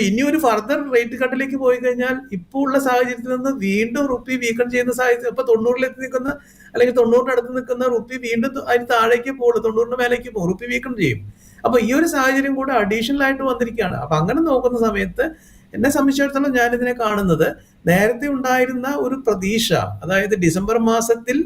ഇനി ഒരു ഫർദർ റേറ്റ് കട്ടിലേക്ക് പോയി കഴിഞ്ഞാൽ ഇപ്പോൾ ഉള്ള സാഹചര്യത്തിൽ നിന്ന് വീണ്ടും റുപ്പി വീക്കൺ ചെയ്യുന്ന സാഹചര്യം, ഇപ്പൊ 90-ലെത്തി നിൽക്കുന്ന അല്ലെങ്കിൽ 90-ന് അടുത്ത് നിൽക്കുന്ന റുപ്പി വീണ്ടും അതിന് താഴേക്ക് പോകുള്ളൂ, 90-ന് മേലേക്ക് പോകും, റുപ്പി വീക്കൺ ചെയ്യും. അപ്പൊ ഈ ഒരു സാഹചര്യം കൂടെ അഡീഷണൽ ആയിട്ട് വന്നിരിക്കുകയാണ്. അപ്പൊ അങ്ങനെ നോക്കുന്ന സമയത്ത് എന്നെ സംബന്ധിച്ചിടത്തോളം ഞാൻ ഇതിനെ കാണുന്നത് നേരത്തെ ഉണ്ടായിരുന്ന ഒരു പ്രതീക്ഷ, അതായത് ഡിസംബർ മാസത്തിൽ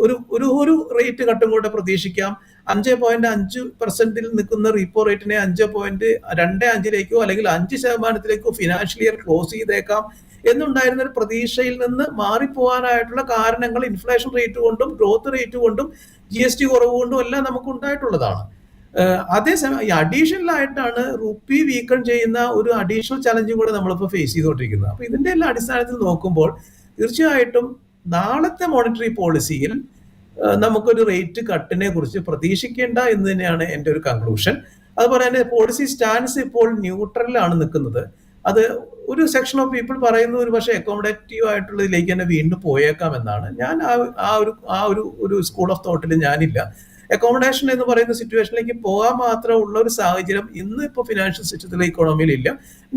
ഒരു റേറ്റ് കട്ടും കൂടെ പ്രതീക്ഷിക്കാം. 5.5% നിൽക്കുന്ന റീപ്പോ റേറ്റിനെ 5.25 അല്ലെങ്കിൽ 5% ഫിനാൻഷ്യൽ ഇയർ ക്ലോസ് ചെയ്തേക്കാം എന്നുണ്ടായിരുന്ന ഒരു പ്രതീക്ഷയിൽ നിന്ന് മാറിപ്പോകാനായിട്ടുള്ള കാരണങ്ങൾ ഇൻഫ്ലേഷൻ റേറ്റ് കൊണ്ടും ഗ്രോത്ത് റേറ്റ് കൊണ്ടും GST കുറവ് കൊണ്ടും എല്ലാം നമുക്ക് ഉണ്ടായിട്ടുള്ളതാണ്. അതേസമയം ഈ അഡീഷണൽ ആയിട്ടാണ് റുപ്പി വീക്കൺ ചെയ്യുന്ന ഒരു അഡീഷണൽ ചലഞ്ചും കൂടെ നമ്മളിപ്പോൾ ഫേസ് ചെയ്തുകൊണ്ടിരിക്കുന്നത്. അപ്പൊ ഇതിന്റെ എല്ലാം അടിസ്ഥാനത്തിൽ നോക്കുമ്പോൾ തീർച്ചയായിട്ടും നാളത്തെ മോണിറ്ററി പോളിസിയിൽ നമുക്കൊരു റേറ്റ് കട്ടിനെ കുറിച്ച് പ്രതീക്ഷിക്കേണ്ട എന്ന് തന്നെയാണ് എൻ്റെ ഒരു കൺക്ലൂഷൻ. അതുപോലെ തന്നെ പോളിസി സ്റ്റാൻസ് ഇപ്പോൾ ന്യൂട്രലാണ് നിൽക്കുന്നത്. അത് ഒരു സെക്ഷൻ ഓഫ് പീപ്പിൾ പറയുന്ന ഒരു പക്ഷേ അക്കോമഡേറ്റീവ് ആയിട്ടുള്ളതിലേക്ക് തന്നെ വീണ്ടും പോയേക്കാം എന്നാണ്. ഞാൻ ഒരു സ്കൂൾ ഓഫ് തോട്ടിൽ ഞാനില്ല. അക്കോമഡേഷൻ എന്ന് പറയുന്ന സിറ്റുവേഷനിലേക്ക് പോകാൻ മാത്രമുള്ള ഒരു സാഹചര്യം ഇന്ന് ഇപ്പോൾ ഫിനാൻഷ്യൽ സിസ്റ്റത്തിലെ ഇക്കോണമിയിൽ ഇല്ല.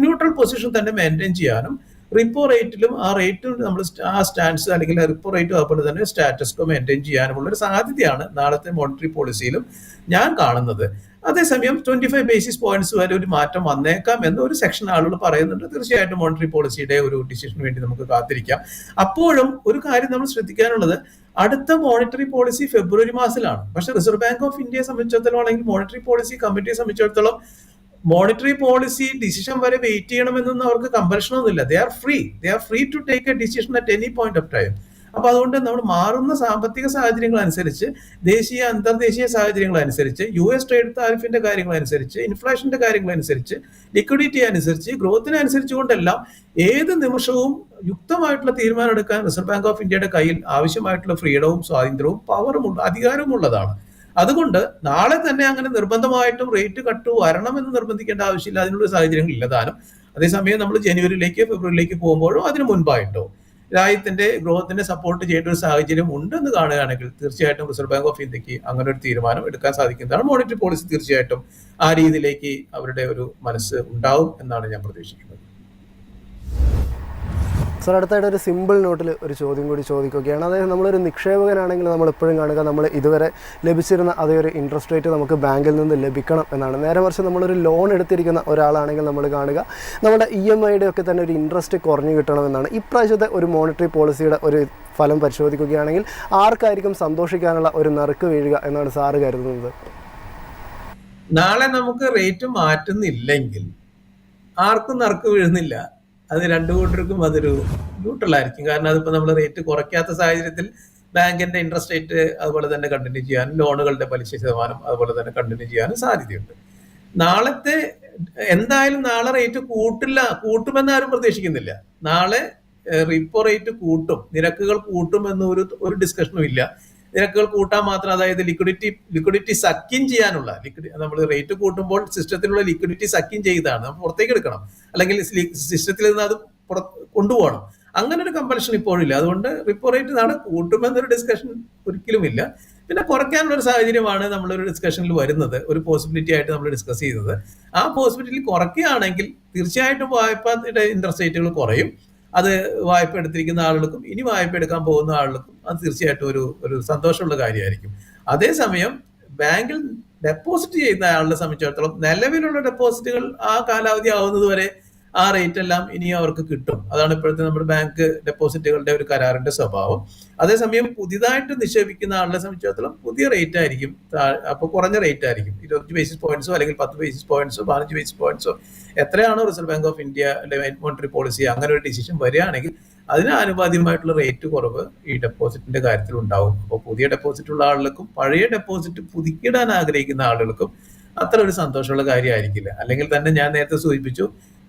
ന്യൂട്രൽ പൊസിഷൻ തന്നെ മെയിൻറ്റെയിൻ ചെയ്യാനും റിപ്പോ റേറ്റിലും ആ റേറ്റ് നമ്മൾ ആ സ്റ്റാൻസ് അല്ലെങ്കിൽ റിപ്പോ റേറ്റും അതുപോലെ തന്നെ സ്റ്റാറ്റസ്കോ മെയിൻറ്റെയിൻ ചെയ്യാനുമുള്ള ഒരു സാധ്യതയാണ് നാളത്തെ മോണിറ്ററി പോളിസിയിലും ഞാൻ കാണുന്നത്. അതേസമയം 25 ബേസിസ് പോയിന്റ്സ് വരെ ഒരു മാറ്റം വന്നേക്കാം എന്ന് ഒരു സെക്ഷൻ ആളുകൾ പറയുന്നുണ്ട്. തീർച്ചയായിട്ടും മോണിറ്ററി പോളിസിയുടെ ഒരു ഡിസിഷന് വേണ്ടി നമുക്ക് കാത്തിരിക്കാം. അപ്പോഴും ഒരു കാര്യം നമ്മൾ ശ്രദ്ധിക്കാനുള്ളത്, അടുത്ത മോണിറ്ററി പോളിസി ഫെബ്രുവരി മാസത്തിലാണ്. പക്ഷെ റിസർവ് ബാങ്ക് ഓഫ് ഇന്ത്യയെ സംബന്ധിച്ചിടത്തോളം അല്ലെങ്കിൽ മോണിറ്ററി പോളിസി കമ്മിറ്റിയെ സംബന്ധിച്ചിടത്തോളം മോണിറ്ററി പോളിസി ഡിസിഷൻ വരെ വെയിറ്റ് ചെയ്യണമെന്നൊന്നും അവർക്ക് കമ്പൽഷനൊന്നുമില്ല. They are free to take a decision at any point of time. അപ്പൊ അതുകൊണ്ട് നമ്മൾ മാറുന്ന സാമ്പത്തിക സാഹചര്യങ്ങൾ അനുസരിച്ച്, ദേശീയ അന്തർദേശീയ സാഹചര്യങ്ങൾ അനുസരിച്ച്, US ട്രേഡ് താരിഫിന്റെ കാര്യങ്ങൾ അനുസരിച്ച്, ഇൻഫ്ലേഷന്റെ കാര്യങ്ങൾ അനുസരിച്ച്, ലിക്വിഡിറ്റി അനുസരിച്ച്, ഗ്രോത്തിനെ അനുസരിച്ചുകൊണ്ടെല്ലാം ഏത് നിമിഷവും യുക്തമായിട്ടുള്ള തീരുമാനം എടുക്കാൻ റിസർവ് ബാങ്ക് ഓഫ് ഇന്ത്യയുടെ കയ്യിൽ ആവശ്യമായിട്ടുള്ള ഫ്രീഡവും സ്വാതന്ത്ര്യവും പവറും അധികാരവും ഉള്ളതാണ്. അതുകൊണ്ട് നാളെ തന്നെ അങ്ങനെ നിർബന്ധമായിട്ടും റേറ്റ് കട്ട് വരണമെന്ന് നിർബന്ധിക്കേണ്ട ആവശ്യമില്ല. അതിനുള്ള സാഹചര്യങ്ങൾ ഇല്ലതാനും. അതേസമയം നമ്മൾ ജനുവരിയിലേക്ക് ഫെബ്രുവരിയിലേക്ക് പോകുമ്പോഴോ അതിന് മുൻപായിട്ടോ രാജ്യത്തിന്റെ ഗ്രോത്തിനെ സപ്പോർട്ട് ചെയ്യേണ്ട ഒരു സാഹചര്യം ഉണ്ടെന്ന് കാണുകയാണെങ്കിൽ തീർച്ചയായിട്ടും റിസർവ് ബാങ്ക് ഓഫ് ഇന്ത്യക്ക് അങ്ങനെ ഒരു തീരുമാനം എടുക്കാൻ സാധിക്കുന്നതാണ്. മോണിറ്ററി പോളിസി തീർച്ചയായിട്ടും ആ രീതിയിലേക്ക് അവരുടെ ഒരു മനസ്സ് ഉണ്ടാവും എന്നാണ് ഞാൻ പ്രതീക്ഷിക്കുന്നത്. സാർ, അടുത്തായിട്ട് ഒരു സിമ്പിൾ നോട്ടിൽ ഒരു ചോദ്യം കൂടി ചോദിക്കുകയാണ്. അതായത് നമ്മളൊരു നിക്ഷേപകനാണെങ്കിൽ നമ്മൾ എപ്പോഴും കാണുക നമ്മൾ ഇതുവരെ ലഭിച്ചിരുന്ന അതേ ഒരു ഇൻട്രസ്റ്റ് റേറ്റ് നമുക്ക് ബാങ്കിൽ നിന്ന് ലഭിക്കണം എന്നാണ്. നേരെ മറിച്ച് നമ്മളൊരു ലോൺ എടുത്തിരിക്കുന്ന ഒരാളാണെങ്കിൽ നമ്മൾ കാണുക നമ്മുടെ EMI ഒക്കെ തന്നെ ഒരു ഇൻട്രസ്റ്റ് കുറഞ്ഞു കിട്ടണമെന്നാണ്. ഇപ്രാവശ്യത്തെ ഒരു മോണിറ്ററി പോളിസിയുടെ ഒരു ഫലം പരിശോധിക്കുകയാണെങ്കിൽ ആർക്കായിരിക്കും സന്തോഷിക്കാനുള്ള ഒരു നറുക്ക് വീഴുക എന്നാണ് സാറ് കരുതുന്നത്? നാളെ നമുക്ക് റേറ്റ് മാറ്റുന്നില്ലെങ്കിൽ ആർക്കും നറുക്ക് വീഴുന്നില്ല. അത് രണ്ടു കൂട്ടർക്കും അതൊരു ന്യൂട്രൽ ആയിരിക്കും. കാരണം അതിപ്പോ നമ്മൾ റേറ്റ് കുറയ്ക്കാത്ത സാഹചര്യത്തിൽ ബാങ്കിന്റെ ഇൻട്രസ്റ്റ് റേറ്റ് അതുപോലെ തന്നെ കണ്ടിന്യൂ ചെയ്യാനും ലോണുകളുടെ പലിശ ശതമാനം അതുപോലെ തന്നെ കണ്ടിന്യൂ ചെയ്യാനും സാധ്യതയുണ്ട്. നാളത്തെ എന്തായാലും നാളെ റേറ്റ് കൂട്ടുമെന്ന് ആരും പ്രതീക്ഷിക്കുന്നില്ല. നാളെ റിപ്പോ റേറ്റ് കൂട്ടും, നിരക്കുകൾ കൂട്ടും എന്ന് ഒരു ഡിസ്കഷനും ഇല്ല. നിരക്കുകൾ കൂട്ടാൻ മാത്രം, അതായത് ലിക്വിഡിറ്റി സക്കിൻ ചെയ്യാനുള്ള നമ്മൾ റേറ്റ് കൂട്ടുമ്പോൾ സിസ്റ്റത്തിലുള്ള ലിക്വിഡിറ്റി സക്കിൻ ചെയ്താണ് നമ്മൾ പുറത്തേക്ക് എടുക്കണം, അല്ലെങ്കിൽ സിസ്റ്റത്തിൽ നിന്ന് അത് കൊണ്ടുപോകണം. അങ്ങനെ ഒരു കമ്പൽഷൻ ഇപ്പോഴില്ല. അതുകൊണ്ട് റിപ്പോ റേറ്റ് നാളെ കൂട്ടുമെന്നൊരു ഡിസ്കഷൻ ഒരിക്കലും ഇല്ല. പിന്നെ കുറയ്ക്കാനുള്ള ഒരു സാഹചര്യമാണ് നമ്മളൊരു ഡിസ്കഷനിൽ വരുന്നത്, ഒരു പോസിബിലിറ്റി ആയിട്ട് നമ്മൾ ഡിസ്കസ് ചെയ്യുന്നത്. ആ പോസിബിലിറ്റി കുറയ്ക്കുകയാണെങ്കിൽ തീർച്ചയായിട്ടും വായ്പയുടെ ഇൻട്രസ്റ്റ് റേറ്റുകൾ കുറയും. അത് വായ്പ എടുത്തിരിക്കുന്ന ആളുകൾക്കും ഇനി വായ്പ എടുക്കാൻ പോകുന്ന ആളുകൾക്കും അത് തീർച്ചയായിട്ടും ഒരു സന്തോഷമുള്ള കാര്യമായിരിക്കും. അതേസമയം ബാങ്കിൽ ഡെപ്പോസിറ്റ് ചെയ്യുന്ന ആളുടെ സംബന്ധിച്ചിടത്തോളം നിലവിലുള്ള ഡെപ്പോസിറ്റുകൾ ആ കാലാവധി ആവുന്നത് വരെ ആ റേറ്റ് എല്ലാം ഇനി അവർക്ക് കിട്ടും. അതാണ് ഇപ്പോഴത്തെ നമ്മുടെ ബാങ്ക് ഡെപ്പോസിറ്റുകളുടെ ഒരു കരാറിന്റെ സ്വഭാവം. അതേസമയം പുതിയതായിട്ട് നിക്ഷേപിക്കുന്ന ആളുടെ സംബന്ധിച്ചിടത്തോളം പുതിയ റേറ്റ് ആയിരിക്കും, അപ്പോൾ കുറഞ്ഞ റേറ്റ് ആയിരിക്കും. 25 ബേസിസ് പോയിന്റ്സോ അല്ലെങ്കിൽ 10 ബേസിസ് പോയിന്റ്സോ 15 ബേസിസ് പോയിന്റ്സോ എത്രയാണോ reserve bank of India monetary policy അങ്ങനെ ഒരു ഡിസിഷൻ വരികയാണെങ്കിൽ അതിന് ആനുപാതികമായിട്ടുള്ള റേറ്റ് കുറവ് ഈ ഡെപ്പോസിറ്റിന്റെ കാര്യത്തിൽ ഉണ്ടാവും. അപ്പോൾ പുതിയ ഡെപ്പോസിറ്റ് ഉള്ള ആളുകൾക്കും പഴയ ഡെപ്പോസിറ്റ് പുതുക്കിയിടാൻ ആഗ്രഹിക്കുന്ന ആളുകൾക്കും അത്ര ഒരു സന്തോഷമുള്ള കാര്യമായിരിക്കില്ല. അല്ലെങ്കിൽ തന്നെ ഞാൻ നേരത്തെ സൂചിപ്പിച്ചു,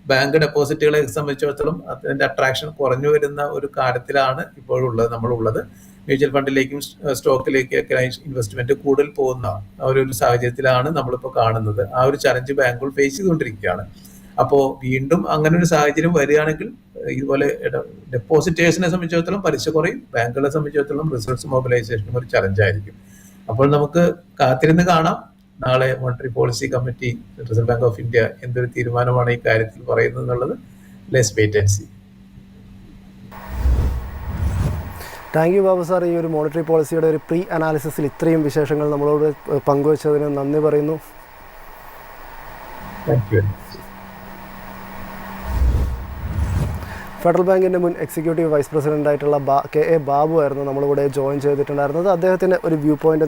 ബാങ്ക് ഡെപ്പോസിറ്റുകളെ സംബന്ധിച്ചിടത്തോളം അതിന്റെ അട്രാക്ഷൻ കുറഞ്ഞു വരുന്ന ഒരു കാലത്തിലാണ് ഇപ്പോഴുള്ളത് നമ്മളുള്ളത്. മ്യൂച്വൽ ഫണ്ടിലേക്കും സ്റ്റോക്കിലേക്കൊക്കെ ഇൻവെസ്റ്റ്മെന്റ് കൂടുതൽ പോകുന്ന ഒരു സാഹചര്യത്തിലാണ് നമ്മളിപ്പോൾ കാണുന്നത്. ആ ഒരു ചലഞ്ച് ബാങ്കുകൾ ഫേസ് ചെയ്തുകൊണ്ടിരിക്കുകയാണ്. അപ്പോൾ വീണ്ടും അങ്ങനെ ഒരു സാഹചര്യം വരികയാണെങ്കിൽ ഇതുപോലെ ഡെപ്പോസിറ്റേഴ്സിനെ സംബന്ധിച്ചിടത്തോളം പലിശ കുറയും, ബാങ്കുകളെ സംബന്ധിച്ചിടത്തോളം റിസോഴ്സ് മൊബിലൈസേഷനും ഒരു ചലഞ്ചായിരിക്കും. അപ്പോൾ നമുക്ക് കാത്തിരുന്ന് കാണാം നാളെ monetary policy committee, reserve bank of India എന്തൊരു തീരുമാനമാണ് ഈ കാര്യത്തിൽ പറയുന്നത് എന്നുള്ളത്. Let's wait and see. Thank you Babu sir. ഈ ഒരു മോണിറ്ററി പോളിസിയുടെ ഒരു പ്രീ അനാലിസിസിൽ ഇത്രയും വിശേഷങ്ങൾ നമ്മളോട് പങ്കുവച്ചതിന് നന്ദി പറയുന്നു. Thank you. ഫെഡറൽ ബാങ്കിൻ്റെ മുൻ എക്സിക്യൂട്ടീവ് വൈസ് പ്രസിഡൻ്റായിട്ടുള്ള കെ എ ബാബു ആയിരുന്നു നമ്മളിവിടെ ജോയിൻ ചെയ്തിട്ടുണ്ടായിരുന്നത്. അദ്ദേഹത്തിൻ്റെ ഒരു വ്യൂ പോയിൻ്റ്